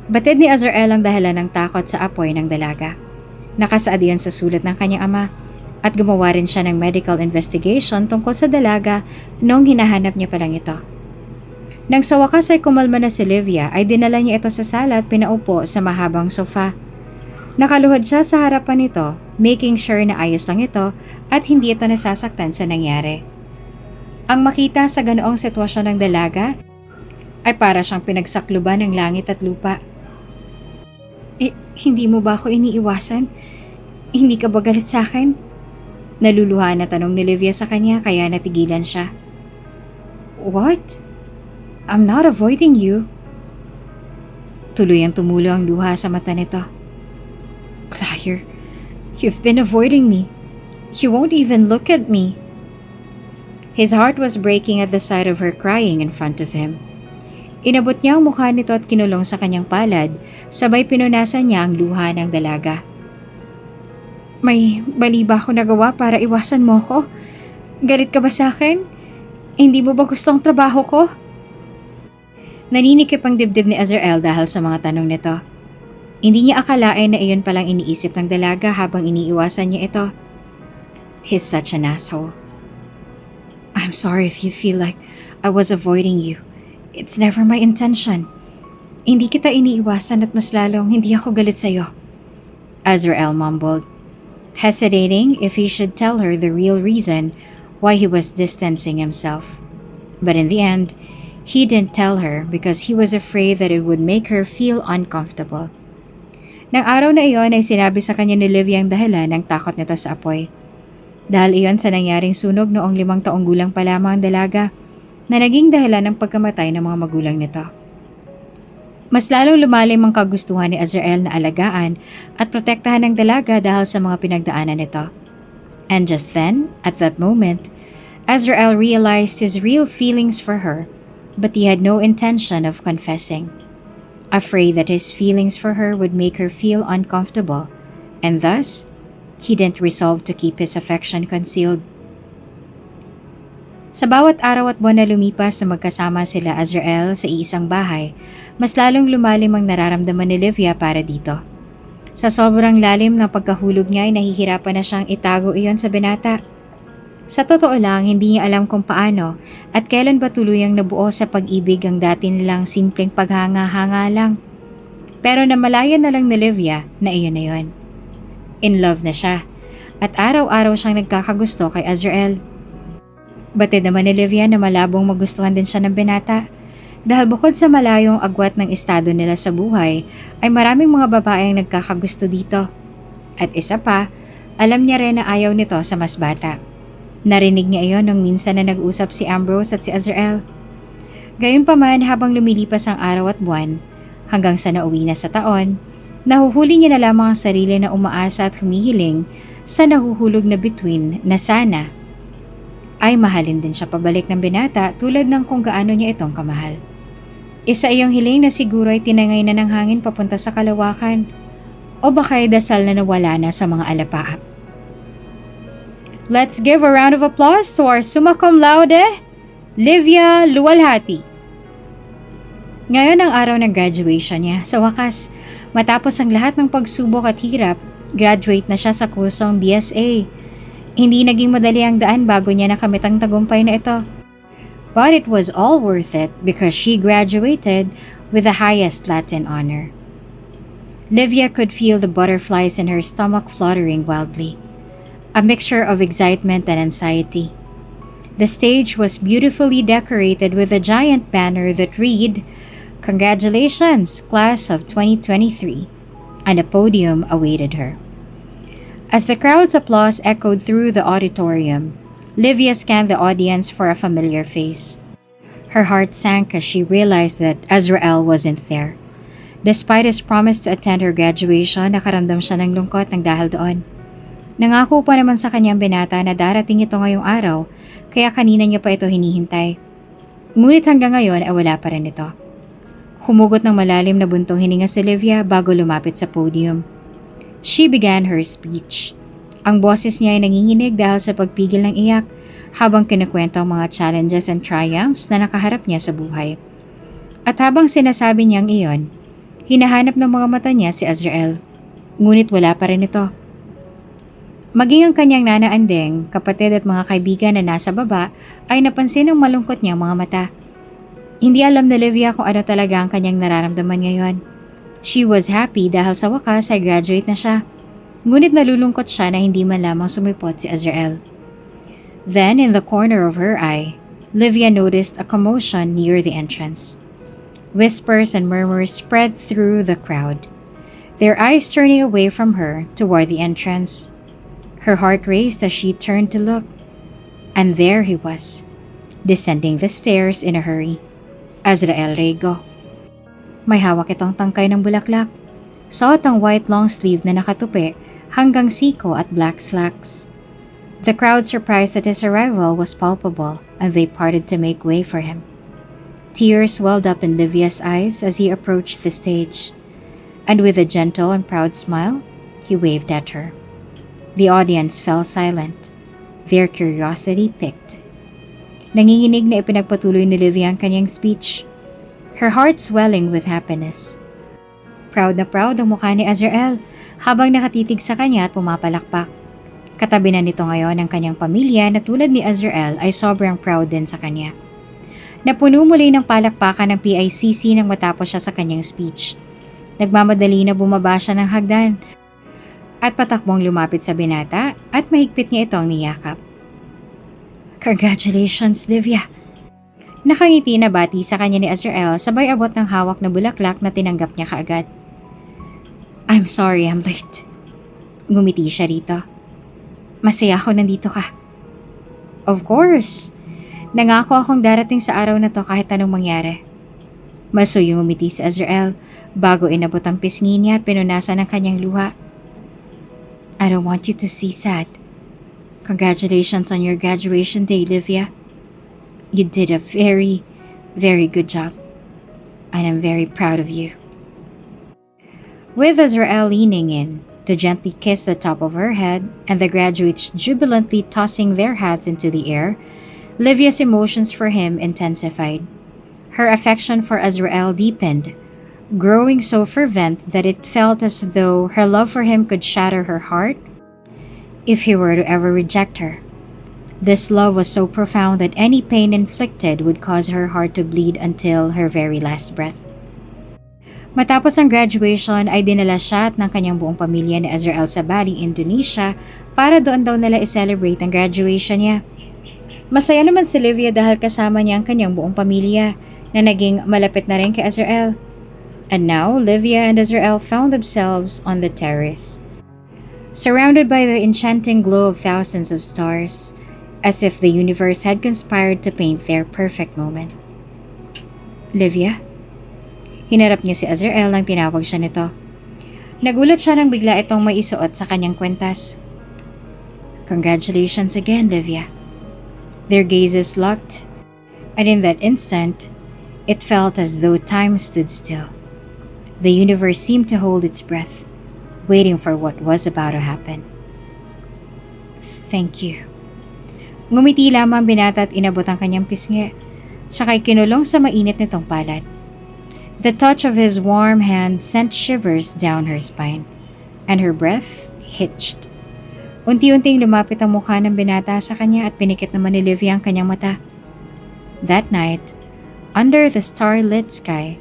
Batid ni Azrael ang dahilan ng takot sa apoy ng dalaga. Nakasaad iyon sa sulat ng kanyang ama at gumawa rin siya ng medical investigation tungkol sa dalaga noong hinahanap niya pa lang ito. Nang sa wakas ay kumalma na si Livia ay dinala niya ito sa sala at pinaupo sa mahabang sofa. Nakaluhod siya sa harapan nito, making sure na ayos lang ito at hindi ito nasasaktan sa nangyari. Ang makita sa ganoong sitwasyon ng dalaga ay para siyang pinagsakluban ng langit at lupa. Hindi mo ba ako iniiwasan? Hindi ka ba galit sa akin? Naluluha na tanong ni Livia sa kanya kaya natigilan siya. What? I'm not avoiding you. Tuloy ang tumulo ang luha sa mata nito. Claire, you've been avoiding me. You won't even look at me. His heart was breaking at the sight of her crying in front of him. Inabot niya ang mukha nito at kinulong sa kanyang palad, sabay pinunasan niya ang luha ng dalaga. May mali ba ako nagawa para iwasan mo ko? Galit ka ba sa akin? Hindi mo ba gusto ang trabaho ko? Naninikip ang dibdib ni Azrael dahil sa mga tanong nito. Hindi niya akalain na iyon palang iniisip ng dalaga habang iniiwasan niya ito. He's such an asshole. I'm sorry if you feel like I was avoiding you. It's never my intention. Hindi kita iniiwasan at mas lalong hindi ako galit sa'yo. Azrael mumbled, hesitating if he should tell her the real reason why he was distancing himself. But in the end, he didn't tell her because he was afraid that it would make her feel uncomfortable. Nang araw na iyon ay sinabi sa kanya ni Livia ang dahilan ng takot nito sa apoy. Dahil iyon sa nangyaring sunog noong 5 taong gulang pa lamang ang dalaga na naging dahilan ng pagkamatay ng mga magulang nito. Mas lalong lumalim ang kagustuhan ni Azrael na alagaan at protektahan ng dalaga dahil sa mga pinagdaanan nito. And just then, at that moment, Azrael realized his real feelings for her, but he had no intention of confessing. afraid that his feelings for her would make her feel uncomfortable, and thus, he didn't resolve to keep his affection concealed. Sa bawat araw at buwan na lumipas na magkasama sila Azrael sa iisang bahay, mas lalong lumalim ang nararamdaman ni Livia para dito. Sa sobrang lalim ng pagkahulog niya ay nahihirapan na siyang itago iyon sa binata. Sa totoo lang, hindi niya alam kung paano at kailan ba tuluyang nabuo sa pag-ibig ang dati nilang simpleng paghanga-hanga lang. Pero namalayan na lang ni Livia na iyon na yun. In love na siya at araw-araw siyang nagkakagusto kay Azrael. Batid naman ni Livia na malabong magustuhan din siya ng binata. Dahil bukod sa malayong agwat ng estado nila sa buhay, ay maraming mga babaeng nagkakagusto dito. At isa pa, alam niya rin na ayaw nito sa mas bata. Narinig niya iyon nung minsan na nag-usap si Ambrose at si Azrael. Gayunpaman habang lumilipas ang araw at buwan, hanggang sa nauwi na sa taon, nahuhuli niya na lamang ang sarili na umaasa at humihiling sa nahuhulog na bituin na sana ay mahalin din siya pabalik ng binata tulad ng kung gaano niya itong kamahal. Isa iyong hiling na siguro ay tinangay na ng hangin papunta sa kalawakan o baka ay dasal na nawala na sa mga alapaap. Let's give a round of applause to our summa cum laude, Livia Luwalhati. Ngayon ang araw ng graduation niya. Sa wakas, matapos ang lahat ng pagsubok at hirap, graduate na siya sa kursong BSA. Hindi naging madali ang daan bago niya nakamit ang tagumpay na ito. But it was all worth it because she graduated with the highest Latin honor. Livia could feel the butterflies in her stomach fluttering wildly, a mixture of excitement and anxiety. The stage was beautifully decorated with a giant banner that read, "Congratulations, Class of 2023," and a podium awaited her. As the crowd's applause echoed through the auditorium, Livia scanned the audience for a familiar face. Her heart sank as she realized that Azrael wasn't there. Despite his promise to attend her graduation, nakaramdam siya ng lungkot ng dahil doon. Nangako pa naman sa kanyang binata na darating ito ngayong araw, kaya kanina niya pa ito hinihintay. Ngunit hanggang ngayon ay wala pa rin ito. Humugot ng malalim na buntong hininga si Livia bago lumapit sa podium. She began her speech. Ang boses niya ay nanginginig dahil sa pagpigil ng iyak habang kinukwento ang mga challenges and triumphs na nakaharap niya sa buhay. At habang sinasabi niyang iyon, hinahanap ng mga mata niya si Azrael. Ngunit wala pa rin ito. Maging ang kanyang nana Andeng, kapatid at mga kaibigan na nasa baba ay napansin ang malungkot niyang mga mata. Hindi alam ni Livia kung ano talaga ang kanyang nararamdaman ngayon. She was happy dahil sa wakas ay graduate na siya. Ngunit nalulungkot siya na hindi man lamang sumipot si Azrael. Then, in the corner of her eye, Livia noticed a commotion near the entrance. Whispers and murmurs spread through the crowd, their eyes turning away from her toward the entrance. Her heart raced as she turned to look, and there he was, descending the stairs in a hurry. Azrael Rego. May hawak itong tangkay ng bulaklak. Suot ang white long sleeve na nakatupi hanggang siko at black slacks. The crowd's surprise at his arrival was palpable and they parted to make way for him. Tears welled up in Livia's eyes as he approached the stage, and with a gentle and proud smile, he waved at her. The audience fell silent, their curiosity piqued. Nanginginig na ipinagpatuloy ni Livia ang kanyang speech, her heart swelling with happiness. Proud na proud ang mukha ni Azrael habang nakatitig sa kanya at pumapalakpak. Katabi na nito ngayon ang kanyang pamilya na tulad ni Azrael ay sobrang proud din sa kanya. Napuno muli ng palakpakan ng PICC nang matapos siya sa kanyang speech. Nagmamadali na bumaba siya ng hagdan at patakbong lumapit sa binata at mahigpit niya itong niyakap. "Congratulations, Livia!" Nakangiti na bati sa kanya ni Azrael sabay abot ng hawak na bulaklak na tinanggap niya kaagad. "I'm sorry I'm late." Ngumiti siya rito. "Masaya ako nandito ka." "Of course. Nangako akong darating sa araw na to kahit anong mangyari." Masuyong ngumiti si Azrael bago inabot ang pisngi niya at pinunasan ang kanyang luha. "I don't want you to see sad. Congratulations on your graduation day, Livia. You did a very, very good job. And I'm very proud of you." With Azrael leaning in to gently kiss the top of her head and the graduates jubilantly tossing their hats into the air, Livia's emotions for him intensified. Her affection for Azrael deepened, growing so fervent that it felt as though her love for him could shatter her heart if he were to ever reject her. This love was so profound that any pain inflicted would cause her heart to bleed until her very last breath. Matapos ang graduation ay dinala siya at ng kanyang buong pamilya ni Azrael sa Bali, Indonesia para doon daw nila i-celebrate ang graduation niya. Masaya naman si Livia dahil kasama niya ang kanyang buong pamilya na naging malapit na rin kay Azrael. And now, Livia and Azrael found themselves on the terrace, surrounded by the enchanting glow of thousands of stars, as if the universe had conspired to paint their perfect moment. Livia? Hinarap niya si Azrael nang tinawag siya nito. Nagulat siya nang bigla itong maisuot sa kanyang kwentas. Congratulations again, Livia. Their gazes locked, and in that instant, it felt as though time stood still. The universe seemed to hold its breath, waiting for what was about to happen. Thank you. Ngumiti lamang binata at inabot ang kanyang pisngi, sakay kinulong sa mainit nitong palad. The touch of his warm hand sent shivers down her spine, and her breath hitched. Unti-unting lumapit ang mukha ng binata sa kanya at pinikit naman ni Livia ang kanyang mata. That night, under the star-lit sky,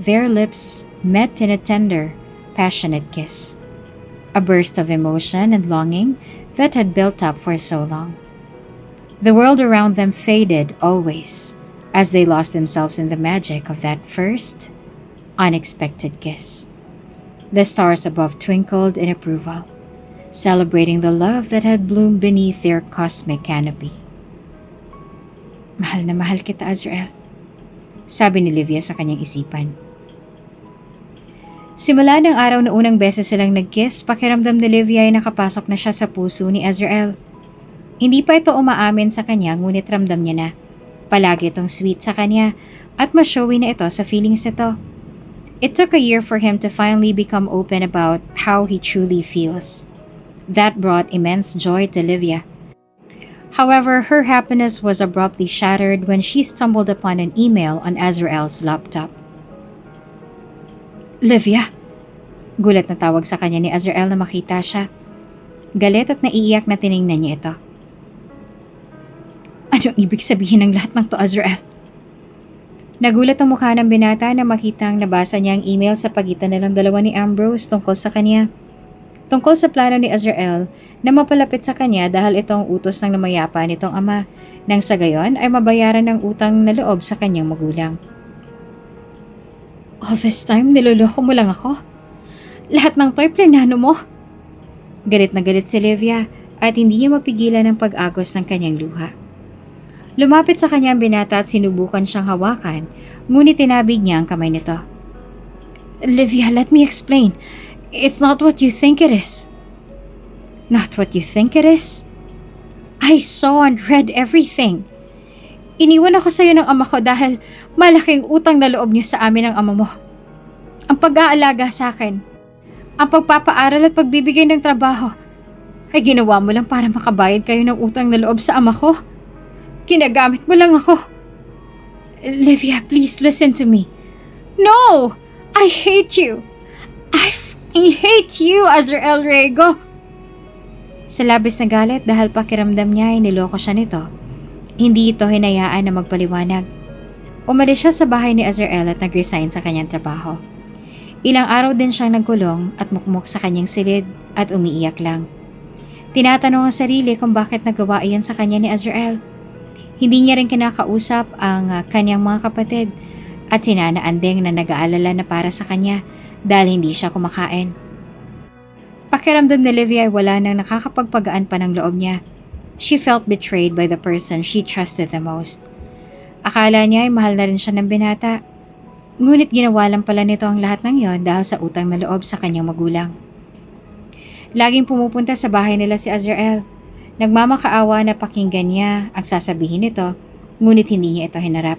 their lips met in a tender, passionate kiss. A burst of emotion and longing that had built up for so long. The world around them faded always, as they lost themselves in the magic of that first, unexpected kiss. The stars above twinkled in approval, celebrating the love that had bloomed beneath their cosmic canopy. Mahal na mahal kita, Azrael, sabi ni Livia sa kanyang isipan. Simula ng araw na unang beses silang nag-kiss, pakiramdam ni Livia ay nakapasok na siya sa puso ni Azrael. Hindi pa ito umaamin sa kanya, ngunit ramdam niya na. Palagi itong sweet sa kanya at mas showy na ito sa feelings nito. It took a year for him to finally become open about how he truly feels. That brought immense joy to Livia. However, her happiness was abruptly shattered when she stumbled upon an email on Azrael's laptop. Livia! Gulat na tawag sa kanya ni Azrael na makita siya. Galit at naiiyak na tiningnan niya ito. Anong ibig sabihin ng lahat ng to, Azrael? Nagulat ang mukha ng binata na makitang nabasa niya ang email sa pagitan nilang dalawa ni Ambrose tungkol sa kanya. Tungkol sa plano ni Azrael na mapalapit sa kanya dahil itong utos ng namayapa nitong ama nang sa gayon ay mabayaran ng utang na loob sa kanyang magulang. All this time, niloloko mo lang ako? Lahat ng to'y plinano mo? Galit na galit si Livia at hindi niya mapigilan ang pag-agos ng kanyang luha. Lumapit sa kanya ang binata at sinubukan siyang hawakan, ngunit tinabig niya ang kamay nito. Livia, let me explain. It's not what you think it is. Not what you think it is? I saw and read everything. Iniwan ako sa iyo ng ama ko dahil malaking utang na loob niyo sa amin ng ama mo. Ang pag-aalaga sa akin, ang pagpapaaral at pagbibigay ng trabaho, ay ginawa mo lang para makabayad kayo ng utang na loob sa ama ko. Ginagamit mo lang ako. Livia, please listen to me. No! I hate you! I hate you, Azrael Rego! Sa labis na galit dahil pakiramdam niya ay niloko siya nito, hindi ito hinayaan na magpaliwanag. Umalis siya sa bahay ni Azrael at nag-resign sa kanyang trabaho. Ilang araw din siyang nagkulong at mukmok sa kanyang silid at umiiyak lang. Tinatanong ang sarili kung bakit nagawa iyan sa kanya ni Azrael. Hindi niya rin kinakausap ang kanyang mga kapatid at si Nana Andeng na nag-aalala na para sa kanya dahil hindi siya kumakain. Pakiramdam ni Livia ay wala nang nakakapagpagaan pa ng loob niya. She felt betrayed by the person she trusted the most. Akala niya ay mahal na rin siya ng binata. Ngunit ginawa lang pala nito ang lahat ng yon dahil sa utang na loob sa kanyang magulang. Laging pumupunta sa bahay nila si Azrael. Nagmamakaawa na pakinggan niya ang sasabihin nito, ngunit hindi niya ito hinarap.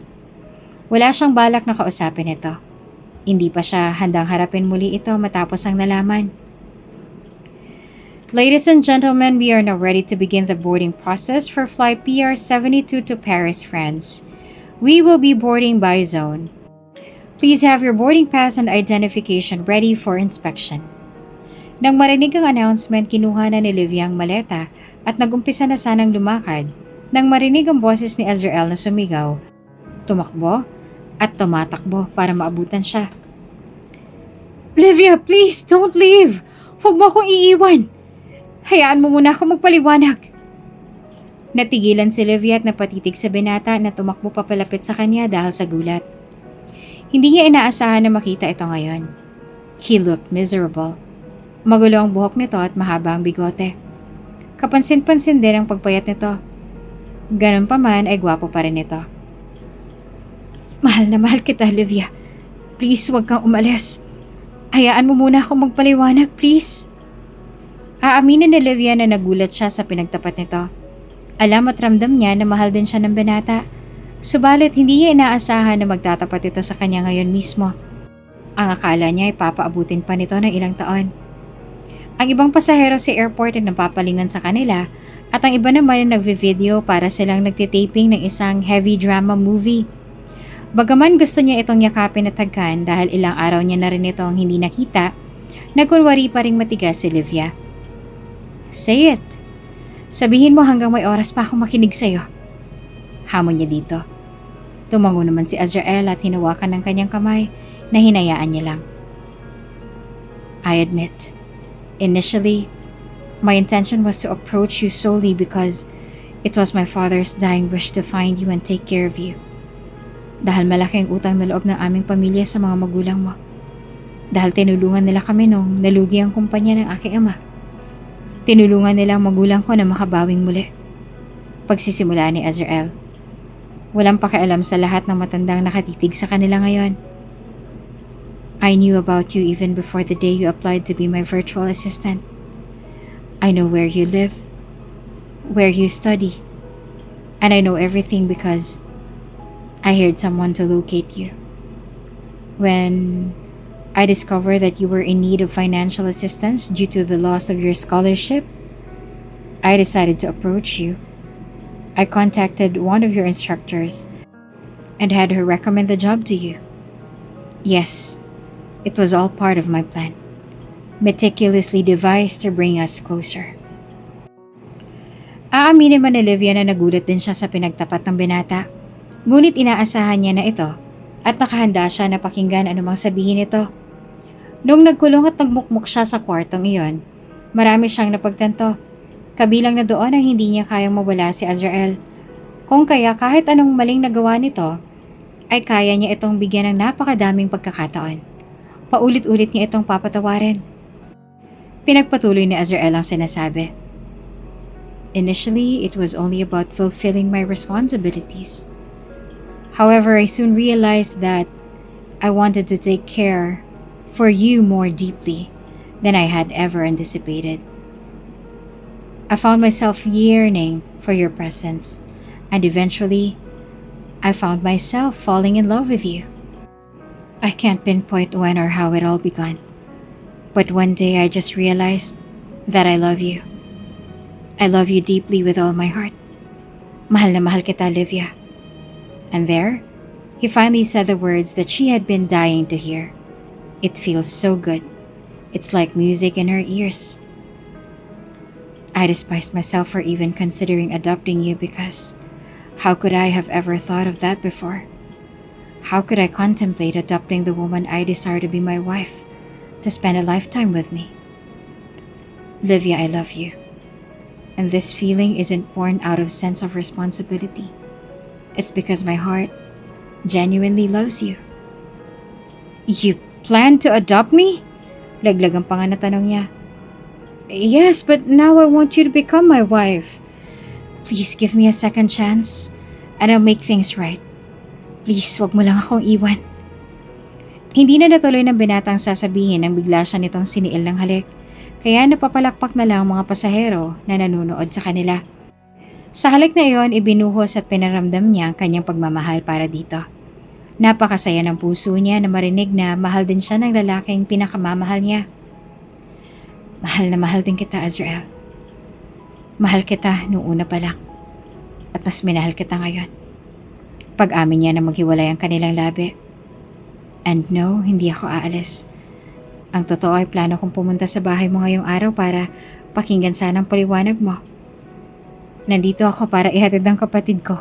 Wala siyang balak na kausapin ito. Hindi pa siya handang harapin muli ito matapos ang nalaman. Ladies and gentlemen, we are now ready to begin the boarding process for flight PR-72 to Paris, France. We will be boarding by zone. Please have your boarding pass and identification ready for inspection. Nang marinig ang announcement, kinuha na ni Livia ang maleta at nagumpisa na sanang lumakad. Nang marinig ang boses ni Azrael na sumigaw, tumakbo at tumatakbo para maabutan siya. Livia, please don't leave! Huwag mo akong iiwan! Hayaan mo muna ako magpaliwanag. Natigilan si Livia at napatitig sa binata na tumakbo papalapit sa kanya dahil sa gulat. Hindi niya inaasahan na makita ito ngayon. He looked miserable. Magulo ang buhok nito at mahaba ang bigote. Kapansin-pansin din ang pagpayat nito. Ganun pa man ay gwapo pa rin ito. Mahal na mahal kita, Livia. Please, huwag kang umalis. Hayaan mo muna akong magpaliwanag, please. Aaminin ni Livia na nagulat siya sa pinagtapat nito. Alam at ramdam niya na mahal din siya ng binata. Subalit hindi niya inaasahan na magtatapat ito sa kanya ngayon mismo. Ang akala niya ay papaabutin pa nito ng ilang taon. Ang ibang pasahero sa airport ay napapalingan sa kanila at ang iba naman ay nagvi-video para silang nagtitaping ng isang heavy drama movie. Bagaman gusto niya itong yakapin at hagkan dahil ilang araw niya na rin itong hindi nakita, nagkunwari pa ring matigas si Livia. Say it. Sabihin mo hanggang may oras pa akong makinig sa'yo. Hamon niya dito. Tumango naman si Azrael at hinawakan ng kanyang kamay na hinayaan niya lang. I admit, initially, my intention was to approach you solely because it was my father's dying wish to find you and take care of you. Dahil malaki ang utang na loob ng aming pamilya sa mga magulang mo. Dahil tinulungan nila kami nung nalugi ang kumpanya ng aking ama. Tinulungan nila ang magulang ko na makabawing muli. Pagsisimula ni Azrael. Walang pakialam sa lahat ng matandang nakatitig sa kanila ngayon. I knew about you even before the day you applied to be my virtual assistant. I know where you live, where you study, and I know everything because I hired someone to locate you. When I discovered that you were in need of financial assistance due to the loss of your scholarship, I decided to approach you. I contacted one of your instructors and had her recommend the job to you. Yes, it was all part of my plan, meticulously devised to bring us closer. Aaminin man ni Livia na nagulat din siya sa pinagtapat ng binata, ngunit inaasahan niya na ito at nakahanda siya na pakinggan anumang sabihin ito. Nung nagkulong at nagmukmuk siya sa kwartong iyon, marami siyang napagtanto. Kabilang na doon ang hindi niya kayang mawala si Azrael. Kung kaya kahit anong maling nagawa nito, ay kaya niya itong bigyan ng napakadaming pagkakataon. Paulit-ulit niya itong papatawarin. Pinagpatuloy ni Azrael ang sinasabi. Initially, it was only about fulfilling my responsibilities. However, I soon realized that I wanted to take care for you more deeply than I had ever anticipated. I found myself yearning for your presence, and eventually, I found myself falling in love with you. I can't pinpoint when or how it all began, but one day I just realized that I love you. I love you deeply with all my heart. Mahal na mahal kita, Livia. And there, he finally said the words that she had been dying to hear. It feels so good. It's like music in her ears. I despised myself for even considering adopting you because how could I have ever thought of that before? How could I contemplate adopting the woman I desire to be my wife, to spend a lifetime with me? Livia, I love you. And this feeling isn't born out of sense of responsibility. It's because my heart genuinely loves you. You plan to adopt me? Laglag ang panga na tanong niya. Yes, but now I want you to become my wife. Please give me a second chance and I'll make things right. Please, wag mo lang akong iwan. Hindi na natuloy ng binatang sasabihin nang bigla siya nitong siniil ng halik. Kaya napapalakpak na lang ang mga pasahero na nanonood sa kanila. Sa halik na iyon, ibinuhos at pinaramdam niya ang kanyang pagmamahal para dito. Napakasaya ng puso niya na marinig na mahal din siya ng lalaking pinakamamahal niya. Mahal na mahal din kita, Azrael. Mahal kita noong una pa lang. At mas minahal kita ngayon. Pag-amin niya na maghiwalay ang kanilang labi. And no, hindi ako aalis. Ang totoo ay plano kong pumunta sa bahay mo ngayong araw para pakinggan sana ang paliwanag mo. Nandito ako para ihatid ang kapatid ko.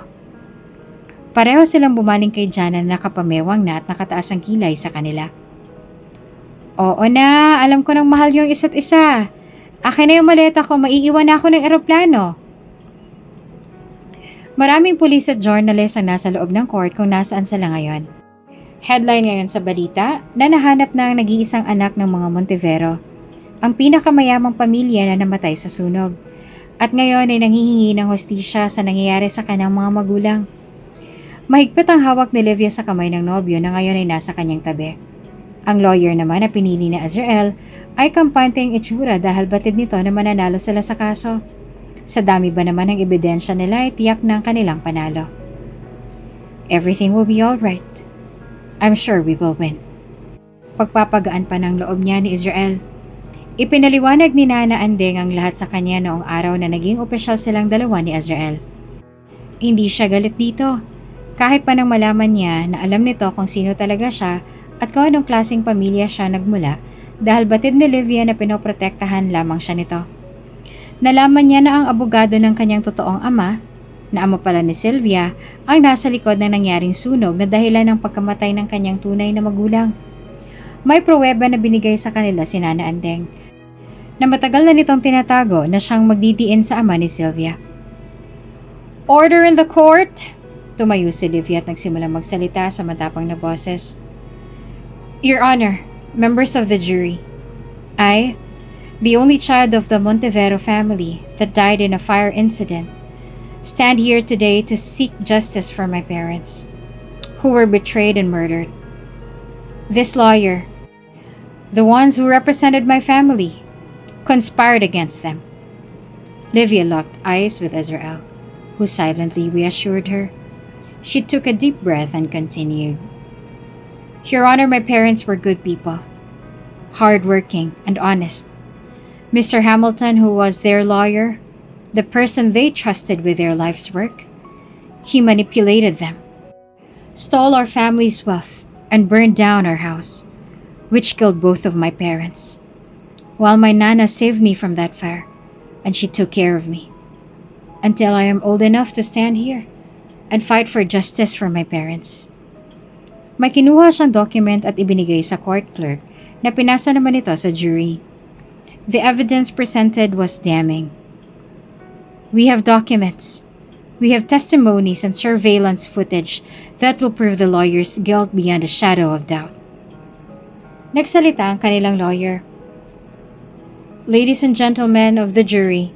Pareho silang bumaling kay Jana na nakapamewang na at nakataas ang kilay sa kanila. Oo na, alam ko nang mahal yung isa't isa. Akin na yung maleta ko, maiiwan na ako ng eroplano. Maraming pulis at journalist ang nasa loob ng court kung nasaan sila ngayon. Headline ngayon sa balita na nahanap na ang nag-iisang anak ng mga Montevero, ang pinakamayamang pamilya na namatay sa sunog. At ngayon ay nanghihingi ng hustisya sa nangyayari sa kanyang mga magulang. Mahigpit ang hawak ni Livia sa kamay ng nobyo na ngayon ay nasa kanyang tabi. Ang lawyer naman na pinili ni Azrael ay kampante ang itsura dahil batid nito na mananalo sila sa kaso. Sa dami ba naman ng ebidensya nila ay tiyak ng kanilang panalo. Everything will be alright. I'm sure we will win. Pagpapagaan pa ng loob niya ni Israel. Ipinaliwanag ni Nana Andeng ang lahat sa kanya noong araw na naging opisyal silang dalawa ni Azrael. Hindi siya galit dito. Kahit pa nang malaman niya na alam nito kung sino talaga siya at kung anong klaseng pamilya siya nagmula dahil batid ni Livia na pinoprotektahan lamang siya nito. Nalaman niya na ang abogado ng kanyang totoong ama, na ama pala ni Sylvia, ang nasa likod ng nangyaring sunog na dahilan ng pagkamatay ng kanyang tunay na magulang. May pruweba na binigay sa kanila si Nana Andeng na matagal na nitong tinatago na siyang magdidiin sa ama ni Sylvia. Order in the court! Tumayo si Livia at nagsimulang magsalita sa matapang na boses. Your Honor, members of the jury, I, the only child of the Montevero family that died in a fire incident, stand here today to seek justice for my parents, who were betrayed and murdered. This lawyer, the ones who represented my family, conspired against them. Livia locked eyes with Azrael, who silently reassured her. She took a deep breath and continued. Your Honor, my parents were good people, hardworking and honest. Mr. Hamilton, who was their lawyer, the person they trusted with their life's work, he manipulated them, stole our family's wealth, and burned down our house, which killed both of my parents. While my Nana saved me from that fire, and she took care of me, until I am old enough to stand here and fight for justice for my parents. May kinuha siyang document at ibinigay sa court clerk na pinasa naman ito sa jury. The evidence presented was damning. We have documents. We have testimonies and surveillance footage that will prove the lawyer's guilt beyond a shadow of doubt. Nagsalita ang kanilang lawyer. Ladies and gentlemen of the jury,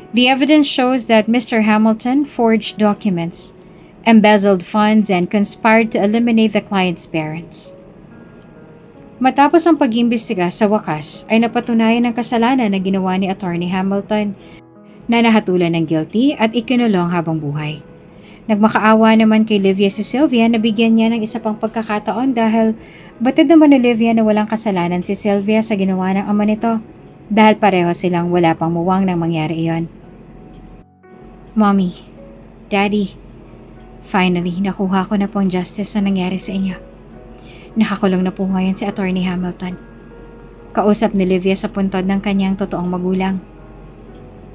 the evidence shows that Mr. Hamilton forged documents, embezzled funds, and conspired to eliminate the client's parents. Matapos ang pag-imbestiga sa wakas ay napatunayan ang kasalanan na ginawa ni Attorney Hamilton na nahatulan ng guilty at ikinulong habang buhay. Nagmakaawa naman kay Livia si Sylvia na bigyan niya ng isa pang pagkakataon dahil batid naman ni Livia na walang kasalanan si Sylvia sa ginawa ng ama nito dahil pareho silang wala pang muwang nang mangyari iyon. Mommy, Daddy, finally, nakuha ko na po ang justice na nangyari sa inyo. Nakakulong na po ngayon si Attorney Hamilton. Kausap ni Livia sa puntod ng kanyang totoong magulang.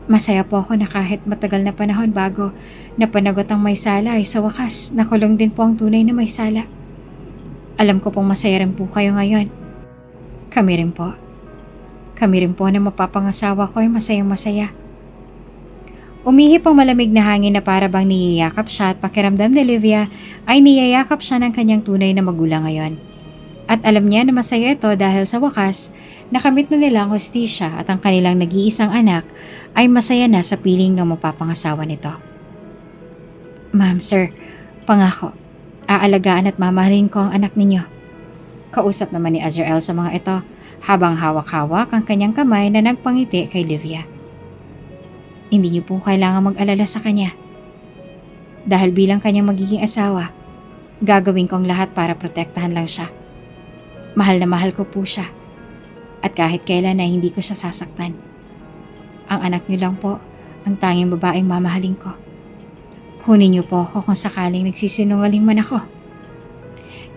Masaya po ako na kahit matagal na panahon bago napanagot ang may sala ay sa wakas nakulong din po ang tunay na may sala. Alam ko pong masaya rin po kayo ngayon. Kami rin po. Kami rin po na mapapangasawa ko ay masayang masaya. Umihip ang malamig na hangin na para bang niyayakap siya at pakiramdam ni Livia ay niyayakap siya ng kanyang tunay na magulang ngayon. At alam niya na masaya ito dahil sa wakas, nakamit na nila ang hustisya at ang kanilang nag-iisang anak ay masaya na sa piling ng mapapangasawa nito. Ma'am, sir, pangako, aalagaan at mamahalin ko ang anak ninyo. Kausap naman ni Azrael sa mga ito habang hawak-hawak ang kanyang kamay na nagpangiti kay Livia. Hindi niyo po kailangan mag-alala sa kanya. Dahil bilang kanyang magiging asawa, gagawin ko ang lahat para protektahan lang siya. Mahal na mahal ko po siya. At kahit kailan ay hindi ko siya sasaktan. Ang anak niyo lang po, ang tanging babaeng mamahalin ko. Kunin niyo po ako kung sakaling nagsisinungaling man ako.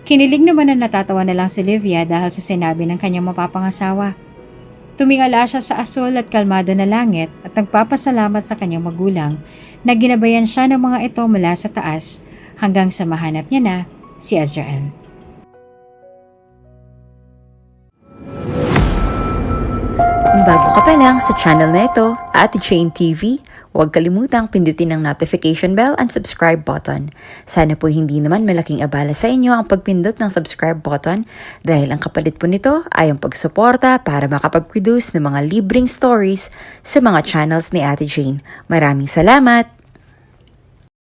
Kinilig naman na natatawa na lang si Livia dahil sa sinabi ng kanyang mapapangasawa. Tumingala siya sa asul at kalmado na langit at nagpapasalamat sa kanyang magulang na ginabayan siya ng mga ito mula sa taas hanggang sa mahanap niya na si Azrael. Kung bago ka pa lang sa channel na ito, Ate Jane TV, huwag kalimutang pindutin ang notification bell and subscribe button. Sana po hindi naman malaking abala sa inyo ang pagpindot ng subscribe button dahil ang kapalit po nito ay ang pagsuporta para makapag-produce ng mga libreng stories sa mga channels ni Ate Jane. Maraming salamat!